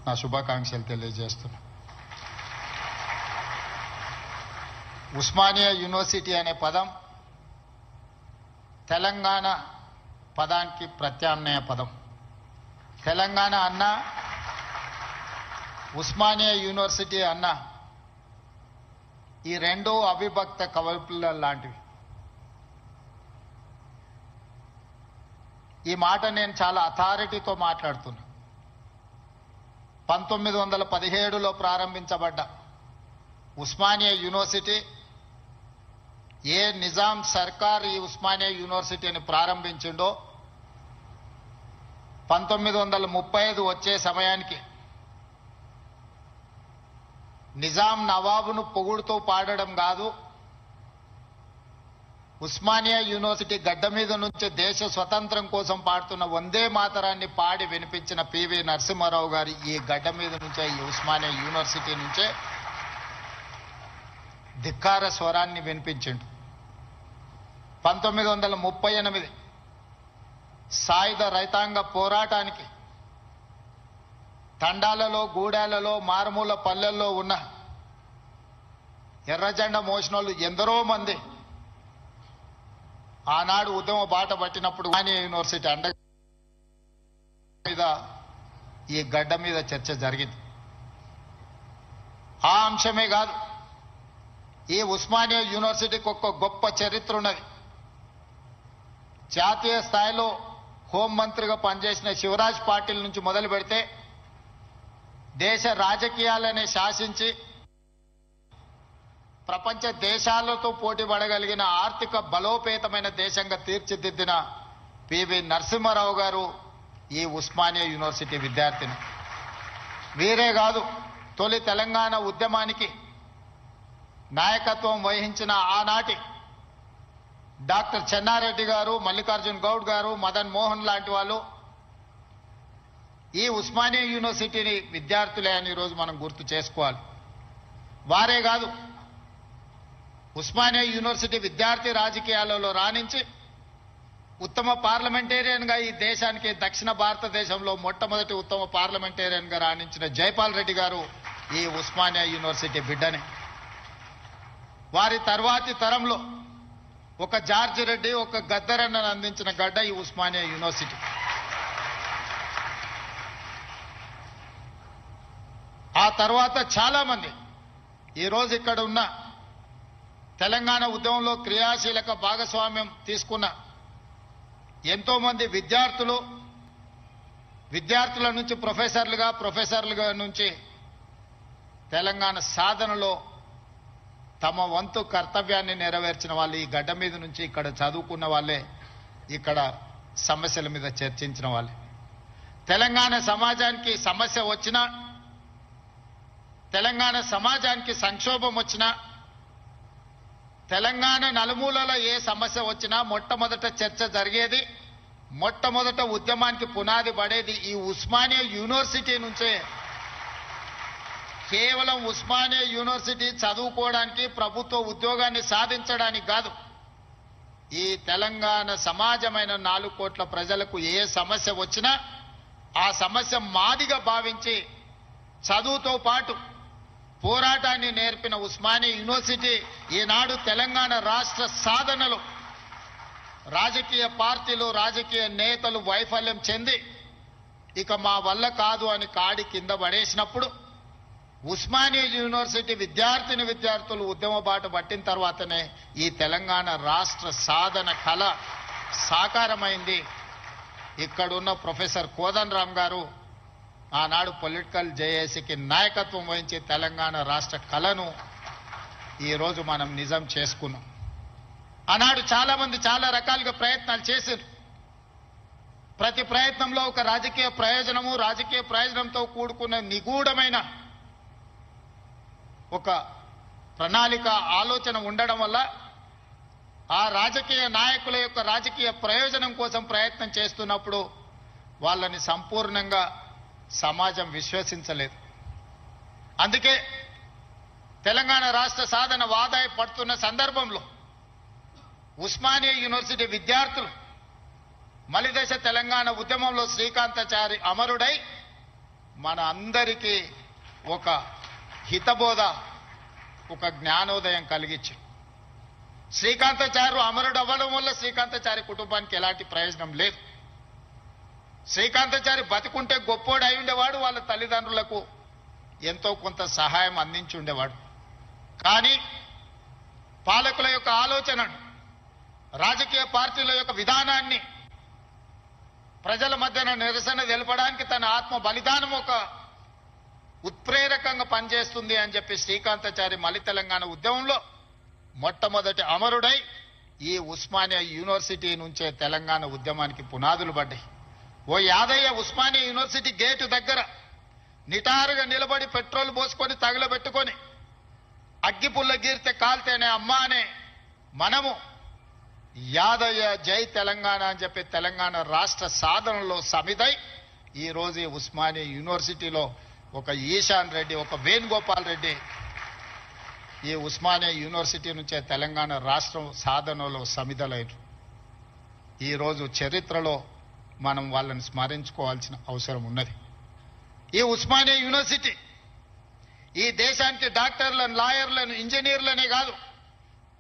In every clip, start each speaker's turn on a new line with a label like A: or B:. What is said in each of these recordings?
A: నా శుభాకాంక్షలు తెలియజేస్తున్నా. ఉస్మానియా యూనివర్సిటీ అనే పదం తెలంగాణ పదానికి ప్రత్యామ్నాయ పదం. తెలంగాణ అన్న, ఉస్మానియా యూనివర్సిటీ అన్న, ఈ రెండు అవిభక్త కవల్పుల లాంటివి. ఈ మాట నేను చాలా అథారిటీతో మాట్లాడుతున్నా. 1917లో ప్రారంభించబడ్డ ఉస్మానియా యూనివర్సిటీ, ఏ నిజాం సర్కార్ ఈ ఉస్మానియా యూనివర్సిటీని ప్రారంభించిండో 1935 వచ్చే సమయానికి నిజాం నవాబును పొగుడుతూ పాడడం కాదు, ఉస్మానియా యూనివర్సిటీ గడ్డ మీద నుంచి దేశ స్వతంత్రం కోసం పాడుతున్న వందే మాతరాన్ని పాడి వినిపించిన పివి నరసింహారావు గారి ఈ గడ్డ మీద నుంచే, ఈ ఉస్మానియా యూనివర్సిటీ నుంచే ధిక్కార స్వరాన్ని వినిపించిండు. 1938 సాయుధ రైతాంగ పోరాటానికి తండాలలో, గూడాలలో, మారుమూల పల్లెల్లో ఉన్న ఎర్రజెండా మోసినోళ్ళు ఎందరో మంది ఆనాడు ఉద్యమ బాట పట్టినప్పుడు ఉస్మానియా యూనివర్సిటీ అండ మీద, ఈ గడ్డ మీద చర్చ జరిగింది. ఆ అంశమే కాదు, ఈ ఉస్మానియా యూనివర్సిటీకి ఒక గొప్ప చరిత్ర ఉన్నది. జాతీయ స్థాయిలో హోంమంత్రిగా పనిచేసిన శివరాజ్ పాటిల్ నుంచి మొదలు పెడితే దేశ రాజకీయాలనే శాసించి ప్రపంచ దేశాలతో పోటీ పడగలిగిన ఆర్థిక బలోపేతమైన దేశంగా తీర్చిదిద్దిన పివి నరసింహారావు గారు ఈ ఉస్మానియా యూనివర్సిటీ విద్యార్థిని. వీరే కాదు, తొలి తెలంగాణ ఉద్యమానికి నాయకత్వం వహించిన ఆనాటి డాక్టర్ చెన్నారెడ్డి గారు, మల్లికార్జున్ గౌడ్ గారు, మదన్ మోహన్ లాంటి వాళ్ళు ఈ ఉస్మానియా యూనివర్సిటీని విద్యార్థులే అని ఈరోజు మనం గుర్తు చేసుకోవాలి. వారే కాదు, ఉస్మానియా యూనివర్సిటీ విద్యార్థి రాజకీయాలలో రాణించి ఉత్తమ పార్లమెంటేరియన్గా ఈ దేశానికి, దక్షిణ భారతదేశంలో మొట్టమొదటి ఉత్తమ పార్లమెంటేరియన్గా రాణించిన జైపాల్ రెడ్డి గారు ఈ ఉస్మానియా యూనివర్సిటీ బిడ్డనే. వారి తర్వాతి తరంలో ఒక జార్జి రెడ్డి, ఒక గద్దరన్నను అందించిన గడ్డ ఈ ఉస్మానియా యూనివర్సిటీ. ఆ తర్వాత చాలా మంది ఈరోజు ఇక్కడ ఉన్న తెలంగాణ ఉద్యమంలో క్రియాశీలక భాగస్వామ్యం తీసుకున్న ఎంతో మంది విద్యార్థుల నుంచి ప్రొఫెసర్లుగా నుంచి తెలంగాణ సాధనలో తమ వంతు కర్తవ్యాన్ని నెరవేర్చిన వాళ్ళు ఈ గడ్డ మీద నుంచి ఇక్కడ చదువుకున్న వాళ్ళే, ఇక్కడ సమస్యల మీద చర్చించిన వాళ్ళే. తెలంగాణ సమాజానికి సమస్య వచ్చినా, తెలంగాణ సమాజానికి సంక్షోభం వచ్చినా, తెలంగాణ నలుమూలలో ఏ సమస్య వచ్చినా మొట్టమొదట చర్చ జరిగేది, మొట్టమొదట ఉద్యమానికి పునాది పడేది ఈ ఉస్మానియా యూనివర్సిటీ నుంచే. కేవలం ఉస్మానియా యూనివర్సిటీ చదువుకోవడానికి, ప్రభుత్వ ఉద్యోగాన్ని సాధించడానికి కాదు, ఈ తెలంగాణ సమాజమైన 4 కోట్ల ప్రజలకు ఏ సమస్య వచ్చినా ఆ సమస్య మాదిగా భావించి చదువుతో పాటు పోరాటాన్ని నేర్పిన ఉస్మానియా యూనివర్సిటీ ఈనాడు తెలంగాణ రాష్ట్ర సాధనలో రాజకీయ పార్టీలు, రాజకీయ నేతలు వైఫల్యం చెంది ఇక మా వల్ల కాదు అని కాడి కింద పడేసినప్పుడు ఉస్మానియా యూనివర్సిటీ విద్యార్థులు ఉద్యమ బాట పట్టిన తర్వాతనే ఈ తెలంగాణ రాష్ట్ర సాధన కళ సాకారమైంది. ఇక్కడున్న ప్రొఫెసర్ కోదండరామ్ గారు ఆనాడు పొలిటికల్ జేఏసీకి నాయకత్వం వహించి తెలంగాణ రాష్ట్ర కళను ఈరోజు మనం నిజం చేసుకున్నాం. ఆనాడు చాలా మంది చాలా రకాలుగా ప్రయత్నాలు చేశారు. ప్రతి ప్రయత్నంలో ఒక రాజకీయ ప్రయోజనంతో కూడుకున్న నిగూఢమైన ఒక ప్రణాళిక, ఆలోచన ఉండడం వల్ల ఆ రాజకీయ నాయకుల యొక్క రాజకీయ ప్రయోజనం కోసం ప్రయత్నం చేస్తున్నప్పుడు వాళ్ళని సంపూర్ణంగా సమాజం విశ్వసించలేదు. అందుకే తెలంగాణ రాష్ట్ర సాధన వాదాయి పడుతున్న సందర్భంలో ఉస్మానియా యూనివర్సిటీ విద్యార్థులు మలిదశ తెలంగాణ ఉద్యమంలో శ్రీకాంతాచారి అమరుడై మన అందరికీ ఒక హితబోధ, ఒక జ్ఞానోదయం కలిగించి శ్రీకాంతాచార్య అమరుడు అవ్వడం వల్ల శ్రీకాంతాచార్య కుటుంబానికి ఎలాంటి ప్రయోజనం లేదు. శ్రీకాంతాచార్య బతికుంటే గొప్పోడు అయి ఉండేవాడు, వాళ్ళ తల్లిదండ్రులకు ఎంతో కొంత సహాయం అందించి ఉండేవాడు. కానీ పాలకుల యొక్క ఆలోచనను, రాజకీయ పార్టీల యొక్క విధానాన్ని ప్రజల మధ్యన నిరసన తెలపడానికి తన ఆత్మ బలిదానం ఒక ఉత్ప్రేరకంగా పనిచేస్తుంది అని చెప్పి శ్రీకాంతాచారి మలి తెలంగాణ ఉద్యమంలో మొట్టమొదటి అమరుడై ఈ ఉస్మానియా యూనివర్సిటీ నుంచే తెలంగాణ ఉద్యమానికి పునాదులు పడ్డాయి. ఓ యాదయ్య ఉస్మానియా యూనివర్సిటీ గేటు దగ్గర నిటారుగా నిలబడి పెట్రోల్ పోసుకొని తగలబెట్టుకొని అగ్గిపుల్ల గీరితే కాల్తేనే అమ్మా అనే మనము యాదయ్య జై తెలంగాణ అని చెప్పి తెలంగాణ రాష్ట్ర సాధనలో సమిదై ఈ రోజు ఈ ఉస్మానియా యూనివర్సిటీలో ఒక ఈశాన్ రెడ్డి, ఒక వేణుగోపాల్ రెడ్డి ఈ ఉస్మానియా యూనివర్సిటీ నుంచే తెలంగాణ రాష్ట్రం సాధనలో సమిదలైన ఈరోజు చరిత్రలో మనం వాళ్ళని స్మరించుకోవాల్సిన అవసరం ఉన్నది. ఈ ఉస్మానియా యూనివర్సిటీ ఈ దేశానికి డాక్టర్లను, లాయర్లను, ఇంజనీర్లనే కాదు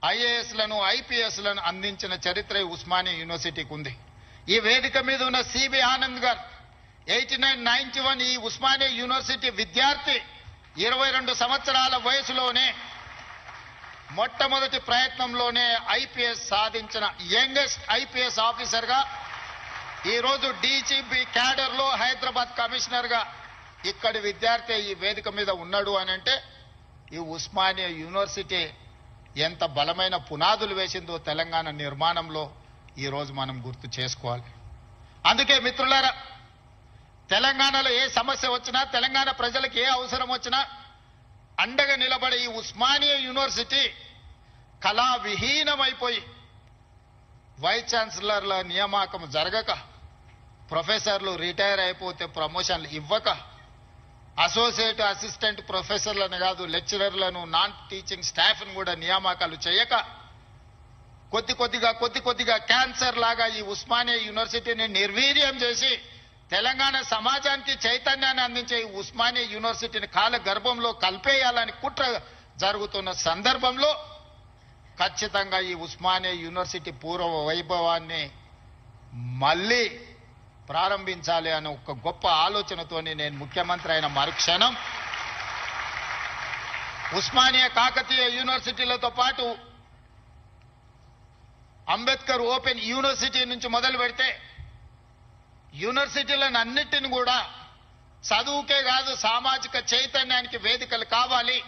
A: ఐఏఎస్లను, ఐపీఎస్లను అందించిన చరిత్ర ఈ ఉస్మానియా యూనివర్సిటీకి ఉంది. ఈ వేదిక మీద ఉన్న సిబి ఆనంద్ గారు 8991 ఈ ఉస్మానియా యూనివర్సిటీ విద్యార్థి 22 సంవత్సరాల వయసులోనే మొట్టమొదటి ప్రయత్నంలోనే ఐపీఎస్ సాధించిన యంగెస్ట్ ఐపీఎస్ ఆఫీసర్గా ఈరోజు డీజీపీ క్యాడర్లో హైదరాబాద్ కమిషనర్గా ఇక్కడి విద్యార్థి ఈ వేదిక మీద ఉన్నాడు అని అంటే ఈ ఉస్మానియా యూనివర్సిటీ ఎంత బలమైన పునాదులు వేసిందో తెలంగాణ నిర్మాణంలో ఈరోజు మనం గుర్తు చేసుకోవాలి. అందుకే మిత్రులారా, తెలంగాణలో ఏ సమస్య వచ్చినా, తెలంగాణ ప్రజలకు ఏ అవసరం వచ్చినా అండగా నిలబడే ఈ ఉస్మానియా యూనివర్సిటీ కళా విహీనమైపోయి వైస్ ఛాన్సలర్ల నియామకం జరగక, ప్రొఫెసర్లు రిటైర్ అయిపోతే ప్రమోషన్లు ఇవ్వక, అసోసియేట్ అసిస్టెంట్ ప్రొఫెసర్లను కాదు లెక్చరర్లను, నాన్ టీచింగ్ స్టాఫ్ను కూడా నియామకాలు చేయక కొద్ది కొద్దిగా క్యాన్సర్ లాగా ఈ ఉస్మానియా యూనివర్సిటీని నిర్వీర్యం చేసి తెలంగాణ సమాజానికి చైతన్యాన్ని అందించే ఈ ఉస్మానియా యూనివర్సిటీని కాల గర్భంలో కలిపేయాలని కుట్ర జరుగుతున్న సందర్భంలో ఖచ్చితంగా ఈ ఉస్మానియా యూనివర్సిటీ పూర్వ వైభవాన్ని మళ్ళీ ప్రారంభించాలి అనే ఒక గొప్ప ఆలోచనతోని నేను ముఖ్యమంత్రి అయిన మరుక్షణం ఉస్మానియా, కాకతీయ యూనివర్సిటీలతో పాటు అంబేద్కర్ ఓపెన్ యూనివర్సిటీ నుంచి మొదలు పెడితే యూనివర్సిటీలను అన్నిటిని కూడా చదువుకే కాదు సామాజిక చైతన్యానికి వేదికలు కావాలి.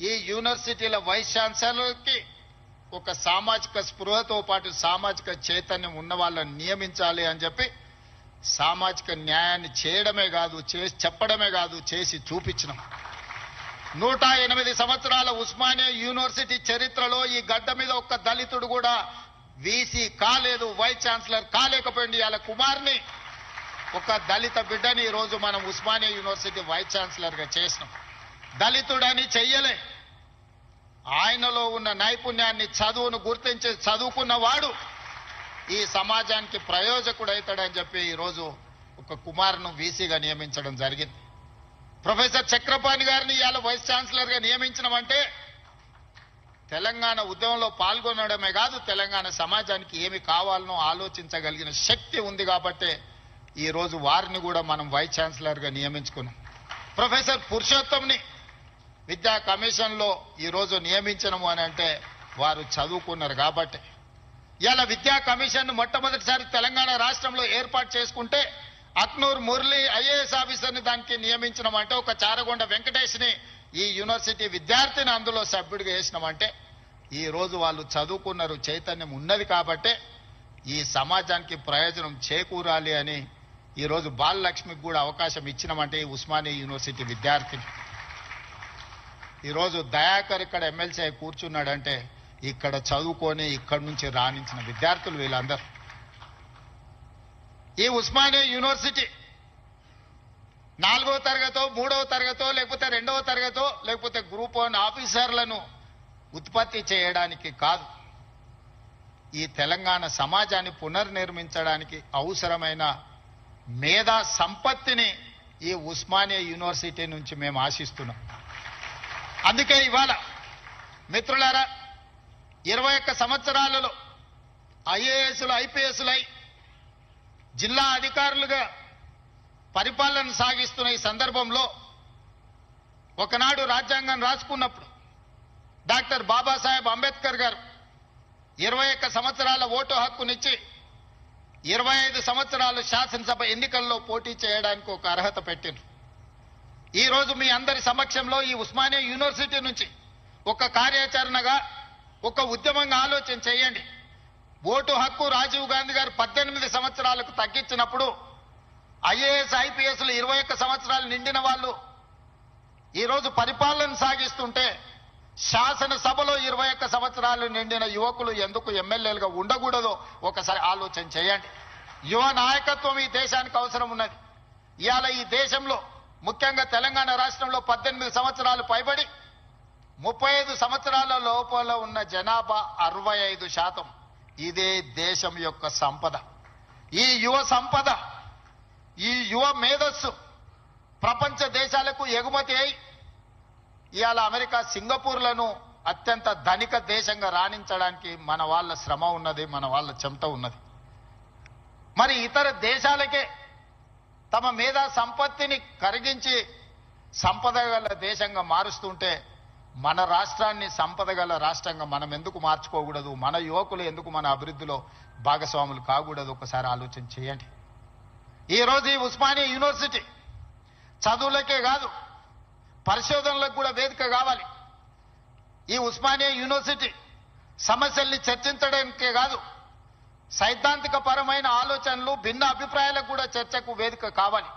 A: ఈ యూనివర్సిటీల వైస్ ఛాన్సలర్కి ఒక సామాజిక స్పృహతో పాటు సామాజిక చైతన్యం ఉన్న వాళ్ళని నియమించాలి అని చెప్పి సామాజిక న్యాయాన్ని చేయడమే కాదు, చేసి చెప్పడమే కాదు, చేసి చూపించినాం. 108 సంవత్సరాల ఉస్మానియా యూనివర్సిటీ చరిత్రలో ఈ గడ్డ మీద ఒక్క దళితుడు కూడా వీసీ కాలేదు, వైస్ ఛాన్సలర్ కాలేకపోయింది. వాళ్ళ కుమార్ని, ఒక దళిత బిడ్డని ఈరోజు మనం ఉస్మానియా యూనివర్సిటీ వైస్ ఛాన్సలర్ గా చేసినాం. దళితుడని చెయ్యలే, ఆయనలో ఉన్న నైపుణ్యాన్ని, చదువును గుర్తించి చదువుకున్నవాడు ఈ సమాజానికి ప్రయోజకుడైతాడని చెప్పి ఈరోజు ఒక కుమార్ను వీసీగా నియమించడం జరిగింది. ప్రొఫెసర్ చక్రపాణి గారిని ఇవాళ వైస్ ఛాన్సలర్ గా నియమించడమంటే తెలంగాణ ఉద్యమంలో పాల్గొనడమే కాదు, తెలంగాణ సమాజానికి ఏమి కావాలనో ఆలోచించగలిగిన శక్తి ఉంది కాబట్టి ఈరోజు వారిని కూడా మనం వైస్ ఛాన్సలర్ గా నియమించుకున్నాం. ప్రొఫెసర్ పురుషోత్తంని విద్యా కమిషన్లో ఈరోజు నియమించడము అని అంటే వారు చదువుకున్నారు కాబట్టి. ఇలా విద్యా కమిషన్ మొట్టమొదటిసారి తెలంగాణ రాష్ట్రంలో ఏర్పాటు చేసుకుంటే అక్నూర్ మురళి ఐఏఎస్ ఆఫీసర్ని దానికి నియమించడమంటే, ఒక చారగొండ వెంకటేష్ని ఈ యూనివర్సిటీ విద్యార్థిని అందులో సభ్యుడిగా వేసినామంటే ఈ రోజు వాళ్ళు చదువుకున్నారు, చైతన్యం ఉన్నది కాబట్టే ఈ సమాజానికి ప్రయోజనం చేకూరాలి అని ఈరోజు బాలలక్ష్మికి కూడా అవకాశం ఇచ్చినామంటే ఈ ఉస్మానియా యూనివర్సిటీ విద్యార్థిని. ఈరోజు దయాకర్ ఇక్కడ ఎమ్మెల్సీ కూర్చున్నాడంటే ఇక్కడ చదువుకొని ఇక్కడి నుంచి రాణించిన విద్యార్థులు వీళ్ళందరూ. ఈ ఉస్మానియా యూనివర్సిటీ 4వ తరగతో, 3వ తరగతో, లేకపోతే 2వ తరగతో, లేకపోతే గ్రూప్ 1 ఆఫీసర్లను ఉత్పత్తి చేయడానికి కాదు, ఈ తెలంగాణ సమాజాన్ని పునర్నిర్మించడానికి అవసరమైన మేధా సంపత్తిని ఈ ఉస్మానియా యూనివర్సిటీ నుంచి మేము ఆశిస్తున్నాం. అందుకే ఇవాళ మిత్రులారా 21 సంవత్సరాలలో ఐఏఎస్లు ఐపీఎస్లై జిల్లా అధికారులుగా పరిపాలన సాగిస్తున్న ఈ సందర్భంలో ఒకనాడు రాజ్యాంగం రాసుకున్నప్పుడు డాక్టర్ బాబాసాహెబ్ అంబేద్కర్ గారు 21 సంవత్సరాల ఓటు హక్కునిచ్చి 25 సంవత్సరాలు శాసనసభ ఎన్నికల్లో పోటీ చేయడానికి ఒక అర్హత పెట్టిండ్రు. ఈ రోజు మీ అందరి సమక్షంలో ఈ ఉస్మానియా యూనివర్సిటీ నుంచి ఒక కార్యాచరణగా ఒక ఉద్యమంగా ఆలోచన చేయండి. ఓటు హక్కు రాజీవ్ గాంధీ గారు 18 సంవత్సరాలకు తగ్గించినప్పుడు ఐఏఎస్ ఐపీఎస్లు 21 సంవత్సరాలు నిండిన వాళ్ళు ఈరోజు పరిపాలన సాగిస్తుంటే శాసనసభలో 21 సంవత్సరాలు నిండిన యువకులు ఎందుకు ఎమ్మెల్యేలుగా ఉండకూడదో ఒకసారి ఆలోచన చేయండి. యువ నాయకత్వం ఈ దేశానికి అవసరం ఉన్నది. ఇవాళ ఈ దేశంలో ముఖ్యంగా తెలంగాణ రాష్ట్రంలో 18 సంవత్సరాలు పైబడి 35 సంవత్సరాల లోపల ఉన్న జనాభా 65%. ఇదే దేశం యొక్క సంపద. ఈ యువ సంపద, ఈ యువ మేధస్సు ప్రపంచ దేశాలకు ఎగుమతి అయి ఇవాళ అమెరికా సింగపూర్లను అత్యంత ధనిక దేశంగా రాణించడానికి మన వాళ్ళ శ్రమ ఉన్నది, మన వాళ్ళ చెమట ఉన్నది. మరి ఇతర దేశాలకే తమ మేధా సంపత్తిని కరిగించి సంపద గల దేశంగా మారుస్తుంటే మన రాష్ట్రాన్ని సంపద గల రాష్ట్రంగా మనం ఎందుకు మార్చుకోకూడదు? మన యువకులు ఎందుకు మన అభివృద్ధిలో భాగస్వాములు కాకూడదు? ఒకసారి ఆలోచన చేయండి. ఈరోజు ఈ ఉస్మానియా యూనివర్సిటీ చదువులకే కాదు పరిశోధనలకు కూడా వేదిక కావాలి. ఈ ఉస్మానియా యూనివర్సిటీ సమస్యల్ని చర్చించడానికే కాదు సైద్ధాంతిక పరమైన ఆలోచనలు భిన్న అభిప్రాయాలకు కూడా చర్చకు వేదిక కావాలి.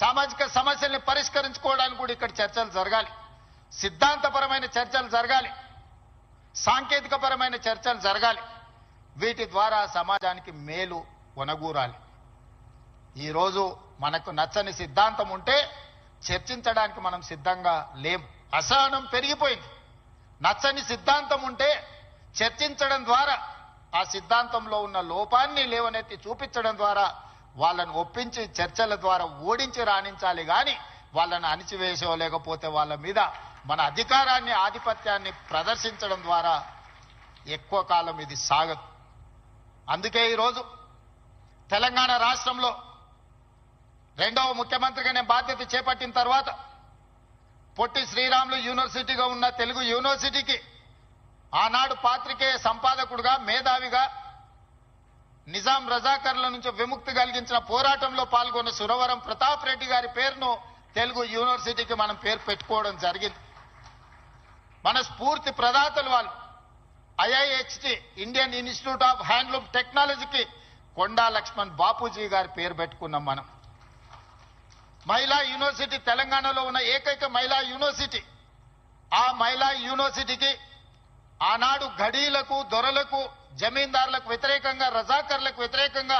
A: సామాజిక సమస్యల్ని పరిష్కరించుకోవడానికి కూడా ఇక్కడ చర్చలు జరగాలి. సిద్ధాంతపరమైన చర్చలు జరగాలి. సాంకేతిక పరమైన చర్చలు జరగాలి. వీటి ద్వారా సమాజానికి మేలు ఒనగూరాలి. ఈరోజు మనకు నచ్చని సిద్ధాంతం ఉంటే చర్చించడానికి మనం సిద్ధంగా లేము. అసహనం పెరిగిపోయింది. నచ్చని సిద్ధాంతం ఉంటే చర్చించడం ద్వారా ఆ సిద్ధాంతంలో ఉన్న లోపాన్ని లేవనెత్తి చూపించడం ద్వారా వాళ్ళను ఒప్పించి చర్చల ద్వారా ఓడించి రాణించాలి. కానీ వాళ్ళని అణిచివేసో లేకపోతే వాళ్ళ మీద మన అధికారాన్ని ఆధిపత్యాన్ని ప్రదర్శించడం ద్వారా ఎక్కువ కాలం ఇది సాగదు. అందుకే ఈరోజు తెలంగాణ రాష్ట్రంలో రెండవ ముఖ్యమంత్రిగా నేను బాధ్యత చేపట్టిన తర్వాత పొట్టి శ్రీరాములు యూనివర్సిటీగా ఉన్న తెలుగు యూనివర్సిటీకి ఆనాడు పాత్రికేయ సంపాదకుడుగా మేధావిగా నిజాం రజాకర్ల నుంచి విముక్తి కలిగించిన పోరాటంలో పాల్గొన్న సురవరం ప్రతాప్ రెడ్డి గారి పేరును తెలుగు యూనివర్సిటీకి మనం పేరు పెట్టుకోవడం జరిగింది. మన స్ఫూర్తి ప్రదాతలు వాళ్ళు IIHT Indian institute of handloom టెక్నాలజీకి కొండా లక్ష్మణ్ బాపూజీ గారి పేరు పెట్టుకున్నాం. మనం మహిళా యూనివర్సిటీ తెలంగాణలో ఉన్న ఏకైక మహిళా యూనివర్సిటీ. ఆ మహిళా యూనివర్సిటీకి ఆనాడు గడీలకు దొరలకు జమీందారులకు వ్యతిరేకంగా రజాకర్లకు వ్యతిరేకంగా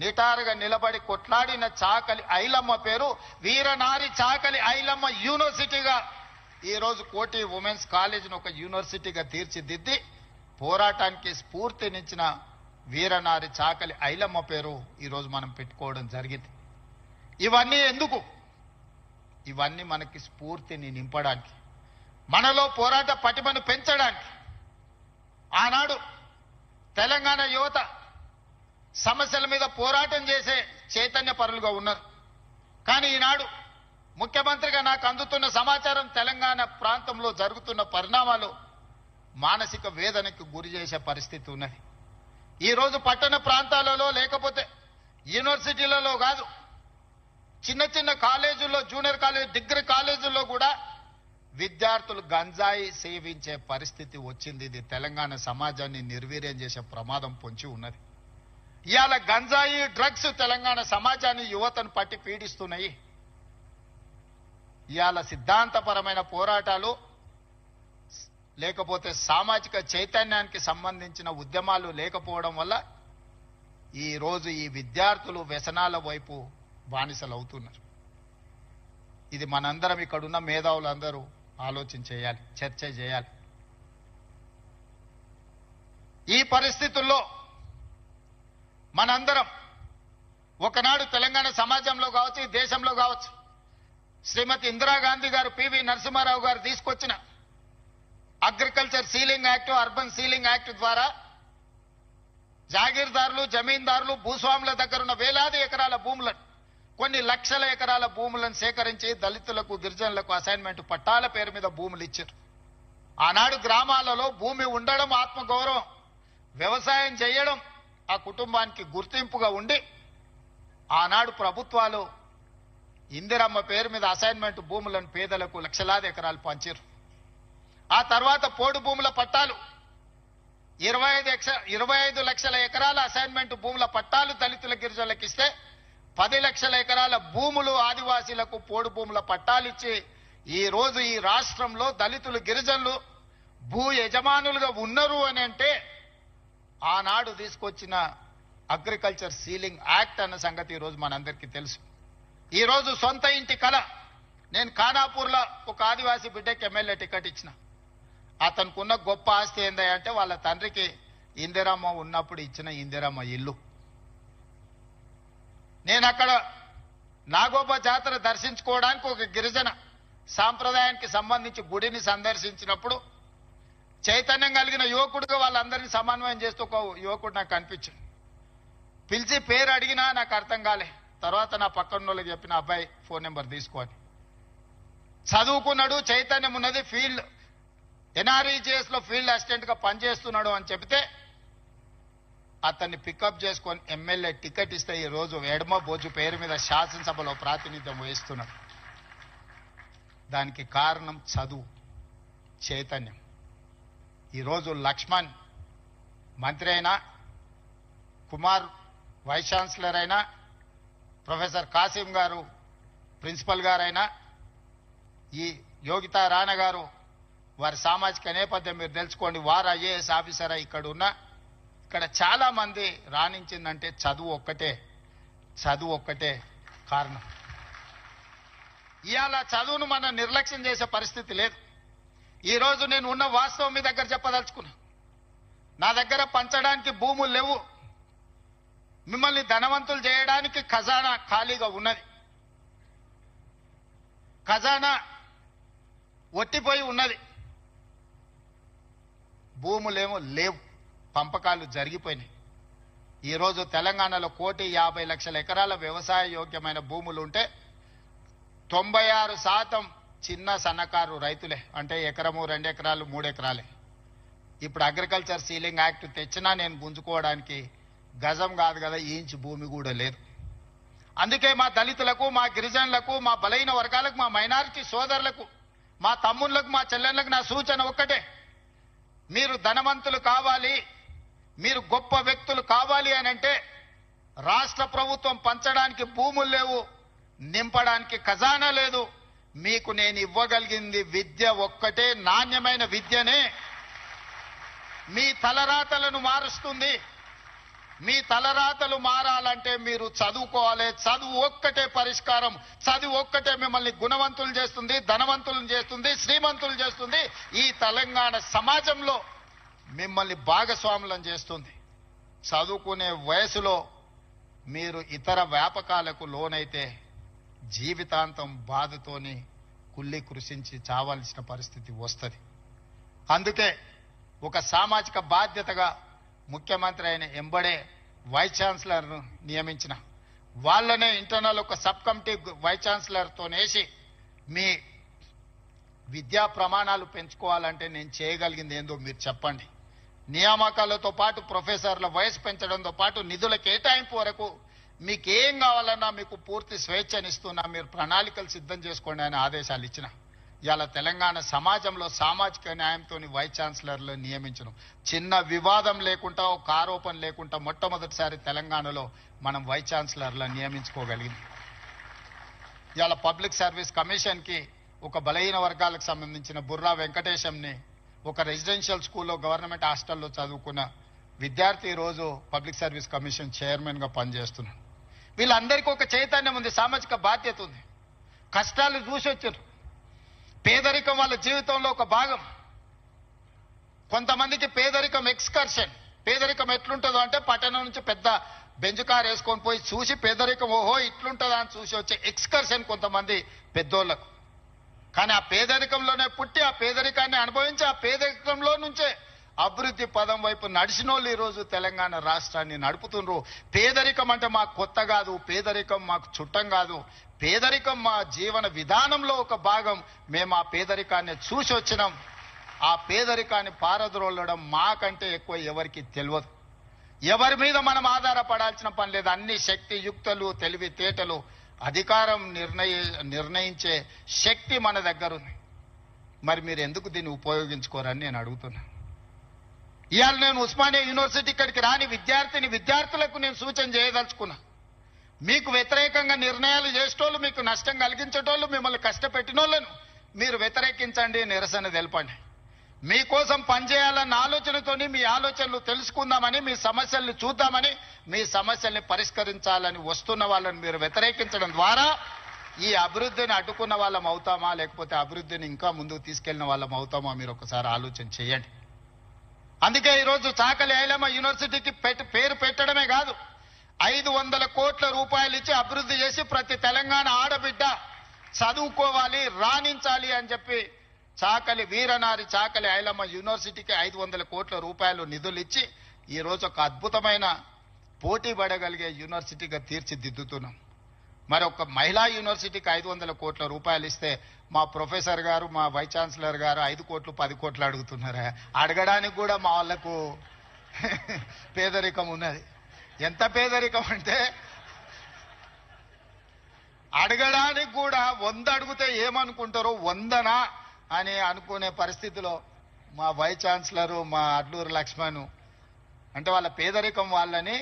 A: నిటారుగా నిలబడి కొట్లాడిన చాకలి ఐలమ్మ పేరు వీరనారి చాకలి ఐలమ్మ యూనివర్సిటీగా ఈరోజు కోటి ఉమెన్స్ కాలేజీని ఒక యూనివర్సిటీగా తీర్చిదిద్ది పోరాటానికి స్ఫూర్తినిచ్చిన వీరనారి చాకలి ఐలమ్మ పేరు ఈరోజు మనం పెట్టుకోవడం జరిగింది. ఇవన్నీ ఎందుకు? ఇవన్నీ మనకి స్ఫూర్తిని నింపడానికి, మనలో పోరాట పటిమను పెంచడానికి. ఆనాడు తెలంగాణ యువత సమస్యల మీద పోరాటం చేసే చైతన్య పరులుగా ఉన్నారు. కానీ ఈనాడు ముఖ్యమంత్రిగా నాకు అందుతున్న సమాచారం తెలంగాణ ప్రాంతంలో జరుగుతున్న పరిణామాలు మానసిక వేదనకు గురి చేసే పరిస్థితి ఉన్నది. ఈరోజు పట్టణ ప్రాంతాలలో లేకపోతే యూనివర్సిటీలలో కాదు, చిన్న చిన్న కాలేజీల్లో, జూనియర్ కాలేజ్, డిగ్రీ కాలేజీల్లో కూడా విద్యార్థులు గంజాయి సేవించే పరిస్థితి వచ్చింది. ఇది తెలంగాణ సమాజాన్ని నిర్వీర్యం చేసే ప్రమాదం పొంచి ఉన్నది. ఇవాళ గంజాయి డ్రగ్స్ తెలంగాణ సమాజాన్ని యువతను పట్టి పీడిస్తున్నాయి. ఇవాళ సిద్ధాంతపరమైన పోరాటాలు లేకపోతే సామాజిక చైతన్యానికి సంబంధించిన ఉద్యమాలు లేకపోవడం వల్ల ఈ రోజు ఈ విద్యార్థులు వ్యసనాల వైపు బానిసలు అవుతున్నారు. ఇది మనందరం ఇక్కడున్న మేధావులందరూ ఆలోచన చేయాలి, చర్చ చేయాలి. ఈ పరిస్థితుల్లో మనందరం ఒకనాడు తెలంగాణ సమాజంలో కావచ్చు, ఈ దేశంలో కావచ్చు, శ్రీమతి ఇందిరాగాంధీ గారు, పివి నరసింహారావు గారు తీసుకొచ్చిన agriculture ceiling act, urban ceiling act ద్వారా జాగీర్దారులు, జమీందారులు, భూస్వాముల దగ్గర ఉన్న వేలాది ఎకరాల భూములను, కొన్ని లక్షల ఎకరాల భూములను సేకరించి దళితులకు, గిరిజనులకు అసైన్మెంట్ పట్టాల పేరు మీద భూములు ఇచ్చారు. ఆనాడు గ్రామాలలో భూమి ఉండడం ఆత్మగౌరవం, వ్యవసాయం చేయడం ఆ కుటుంబానికి గుర్తింపుగా ఉండి ఆనాడు ప్రభుత్వాలు ఇందిరమ్మ పేరు మీద అసైన్మెంట్ భూములను పేదలకు లక్షలాది ఎకరాలు పంచారు. ఆ తర్వాత పోడు భూముల పట్టాలు 25 లక్షల ఎకరాల అసైన్మెంట్ భూముల పట్టాలు దళితుల, గిరిజనులకు ఇస్తే 10 లక్షల ఎకరాల భూములు ఆదివాసీలకు పోడు భూముల పట్టాలు ఇచ్చి ఈ రోజు ఈ రాష్ట్రంలో దళితులు, గిరిజనులు భూ యజమానులుగా ఉన్నారు అని అంటే ఆనాడు తీసుకొచ్చిన అగ్రికల్చర్ సీలింగ్ యాక్ట్ అన్న సంగతి ఈరోజు మనందరికీ తెలుసు. ఈరోజు సొంత ఇంటి కళ. నేను ఖానాపూర్లో ఒక ఆదివాసీ బిడ్డకి ఎమ్మెల్యే టికెట్ ఇచ్చిన. అతనుకున్న గొప్ప ఆస్తి ఏందంటే వాళ్ళ తండ్రికి ఇందిరమ్మ ఉన్నప్పుడు ఇచ్చిన ఇందిరమ్మ ఇల్లు. నేను అక్కడ నాగోబ జాతర దర్శించుకోవడానికి ఒక గిరిజన సాంప్రదాయానికి సంబంధించి గుడిని సందర్శించినప్పుడు చైతన్యం కలిగిన యువకుడిగా వాళ్ళందరినీ సమన్వయం చేస్తూ ఒక యువకుడు నాకు కనిపించాడు. పిలిచి పేరు అడిగినా నాకు అర్థం కాలే. తర్వాత నా పక్కన వాళ్ళకి చెప్పిన, అబ్బాయి ఫోన్ నెంబర్ తీసుకోని. చదువుకున్నాడు, చైతన్యం ఉన్నది, ఫీల్డ్ ఎన్ఆర్ఈజీఎస్ లో ఫీల్డ్ అసిస్టెంట్ గా పనిచేస్తున్నాడు అని చెప్తే అతన్ని పికప్ చేసుకొని ఎమ్మెల్యే టికెట్ ఇస్తే ఈ రోజు ఎడమ బోజు పేరు మీద శాసనసభలో ప్రాతినిధ్యం వహిస్తున్నాడు. దానికి కారణం చదువు, చైతన్యం. ఈరోజు లక్ష్మణ్ మంత్రి అయినా, కుమార్ వైస్ ఛాన్సలర్ అయినా, ప్రొఫెసర్ కాసిం గారు ప్రిన్సిపల్ గారైనా, ఈ యోగితా రాణా గారు వారి సామాజిక నేపథ్యం మీరు తెలుసుకోండి, వారు ఐఏఎస్ ఆఫీసర్ ఇక్కడ ఉన్న, ఇక్కడ చాలా మంది రాణించిందంటే చదువు ఒక్కటే కారణం. ఇవాళ చదువును మనం నిర్లక్ష్యం చేసే పరిస్థితి లేదు. ఈ రోజు నేను ఉన్న వాస్తవం మీ దగ్గర చెప్పదలుచుకున్నా. నా దగ్గర పంచడానికి భూములు లేవు. మిమ్మల్ని ధనవంతులు చేయడానికి ఖజానా ఖాళీగా ఉన్నది. ఖజానా ఒట్టిపోయి ఉన్నది. భూములేమో లేవు, పంపకాలు జరిగిపోయినాయి. ఈరోజు తెలంగాణలో 1,50,00,000 ఎకరాల వ్యవసాయ యోగ్యమైన భూములు ఉంటే 96% చిన్న సన్నకారు రైతులే. అంటే ఎకరము, 2 ఎకరాలు, 3 ఎకరాలే. ఇప్పుడు అగ్రికల్చర్ సీలింగ్ యాక్ట్ తెచ్చినా నేను గుంజుకోవడానికి గజం కాదు కదా, ఇంచు భూమి కూడా లేదు. అందుకే మా దళితులకు, మా గిరిజనులకు, మా బలైన వర్గాలకు, మా మైనారిటీ సోదరులకు, మా తమ్ముళ్లకు, మా చెల్లెళ్లకు నా సూచన ఒక్కటే. మీరు ధనవంతులు కావాలి, మీరు గొప్ప వ్యక్తులు కావాలి అని అంటే రాష్ట్ర ప్రభుత్వం పంచడానికి భూములు లేవు, నింపడానికి ఖజానా లేదు. మీకు నేను ఇవ్వగలిగింది విద్య ఒక్కటే, నాణ్యమైన విద్యనే. మీ తలరాతలను మారుస్తుంది. మీ తలరాతలు మారాలంటే మీరు చదువుకోవాలి. చదువు ఒక్కటే పరిష్కారం. చదువు ఒక్కటే మిమ్మల్ని గుణవంతులు చేస్తుంది, ధనవంతులను చేస్తుంది, శ్రీమంతులు చేస్తుంది. ఈ తెలంగాణ సమాజంలో మిమ్మల్ని భాగస్వాములను చేస్తుంది. చదువుకునే వయసులో మీరు ఇతర వ్యాపకాలకు లోనైతే జీవితాంతం బాధతోని కుళ్ళి కృషించి చావాల్సిన పరిస్థితి వస్తుంది. అందుకే ఒక సామాజిక బాధ్యతగా ముఖ్యమంత్రి అయిన ఎంబడే వైస్ ఛాన్సలర్ను నియమించిన. వాళ్ళనే ఇంటర్నల్ ఒక సబ్ కమిటీ వైస్ ఛాన్సలర్తో వేసి మీ విద్యా ప్రమాణాలు పెంచుకోవాలంటే నేను చేయగలిగింది ఏందో మీరు చెప్పండి. నియామకాలతో పాటు ప్రొఫెసర్ల వయసు పెంచడంతో పాటు నిధుల కేటాయింపు వరకు మీకు ఏం కావాలన్నా మీకు పూర్తి స్వేచ్ఛనిస్తున్నా, మీరు ప్రణాళికలు సిద్ధం చేసుకోండి అని ఆదేశాలు ఇచ్చిన. ఇవాళ తెలంగాణ సమాజంలో సామాజిక న్యాయంతో వైస్ ఛాన్సలర్లు నియమించడం, చిన్న వివాదం లేకుండా, ఒక ఆరోపణ లేకుండా మొట్టమొదటిసారి తెలంగాణలో మనం వైస్ ఛాన్సలర్లను నియమించుకోగలిగింది. ఇవాళ పబ్లిక్ సర్వీస్ కమిషన్ కి ఒక బలహీన వర్గాలకు సంబంధించిన బుర్రా వెంకటేశంని, ఒక రెసిడెన్షియల్ స్కూల్లో గవర్నమెంట్ హాస్టల్లో చదువుకున్న విద్యార్థి రోజు పబ్లిక్ సర్వీస్ కమిషన్ చైర్మన్ గా పనిచేస్తున్నాడు. వీళ్ళందరికీ ఒక చైతన్యం ఉంది, సామాజిక బాధ్యత ఉంది. కష్టాలు చూసి వచ్చారు. పేదరికం వాళ్ళ జీవితంలో ఒక భాగం. కొంతమందికి పేదరికం ఎక్స్కర్షన్, పేదరికం ఎట్లుంటుందో అంటే పట్టణం నుంచి పెద్ద బెంచ్ కార్ వేసుకొని పోయి చూసి పేదరికం ఓహో ఇట్లుంటుందా అని చూసి వచ్చే ఎక్స్కర్షన్ కొంతమంది పెద్దోళ్లకు. కానీ ఆ పేదరికంలోనే పుట్టి ఆ పేదరికాన్ని అనుభవించి ఆ పేదరికంలో నుంచే అభివృద్ధి పదం వైపు నడిచిన వాళ్ళు ఈరోజు తెలంగాణ రాష్ట్రాన్ని నడుపుతుండ్రు. పేదరికం అంటే మాకు కొత్త కాదు, పేదరికం మాకు చుట్టం కాదు, పేదరికం మా జీవన విధానంలో ఒక భాగం. మేము ఆ పేదరికాన్ని చూసి వచ్చినాం. ఆ పేదరికాన్ని పారద్రోలడం మాకంటే ఎక్కువ ఎవరికి తెలియదు. ఎవరి మీద మనం ఆధారపడాల్సిన పని లేదు. అన్ని శక్తి యుక్తులు, తెలివితేటలు, అధికారం నిర్ణయించే శక్తి మన దగ్గర ఉంది. మరి మీరు ఎందుకు దీన్ని ఉపయోగించుకోరని నేను అడుగుతున్నా. ఇవాళ నేను ఉస్మానియా యూనివర్సిటీ ఇక్కడికి రాని విద్యార్థులకు నేను సూచన చేయదలుచుకున్నా. మీకు వ్యతిరేకంగా నిర్ణయాలు చేసేటోళ్ళు, మీకు నష్టం కలిగించేటోళ్ళు, మిమ్మల్ని కష్టపెట్టినోళ్ళను మీరు వ్యతిరేకించండి, నిరసన తెలపండి. మీకోసం పనిచేయాలన్న ఆలోచనతోని మీ ఆలోచనలు తెలుసుకుందామని, మీ సమస్యల్ని చూద్దామని, మీ సమస్యల్ని పరిష్కరించాలని వస్తున్న వాళ్ళని మీరు వ్యతిరేకించడం ద్వారా ఈ అభివృద్ధిని అడ్డుకున్న వాళ్ళం అవుతామా, లేకపోతే అభివృద్ధిని ఇంకా ముందుకు తీసుకెళ్లిన వాళ్ళం అవుతామా, మీరు ఒకసారి ఆలోచన చేయండి. అందుకే ఈరోజు చాకలి ఐలమ్మ యూనివర్సిటీకి పేరు పెట్టడమే కాదు, 500 కోట్ల రూపాయలు ఇచ్చి అభివృద్ధి చేసి ప్రతి తెలంగాణ ఆడబిడ్డ చదువుకోవాలి, రాణించాలి అని చెప్పి చాకలి ఐలమ్మ యూనివర్సిటీకి 500 కోట్ల రూపాయలు నిధులు ఇచ్చి ఈ రోజు ఒక అద్భుతమైన పోటీ పడగలిగే యూనివర్సిటీగా తీర్చిదిద్దుతున్నాం. మరి ఒక మహిళా యూనివర్సిటీకి 500 కోట్ల రూపాయలు ఇస్తే మా ప్రొఫెసర్ గారు, మా వైస్ ఛాన్సలర్ గారు 5 కోట్లు 10 కోట్లు అడుగుతున్నారా? అడగడానికి కూడా మా వాళ్లకు పేదరికం ఉన్నది. ఎంత పేదరికం అంటే అడగడానికి కూడా 100 అడిగితే ఏమనుకుంటారో 100నా అని అనుకునే పరిస్థితిలో మా వైస్ ఛాన్సలర్, మా అడ్లూరు లక్ష్మణ్ అంటే వాళ్ళ పేదరికం వాళ్ళని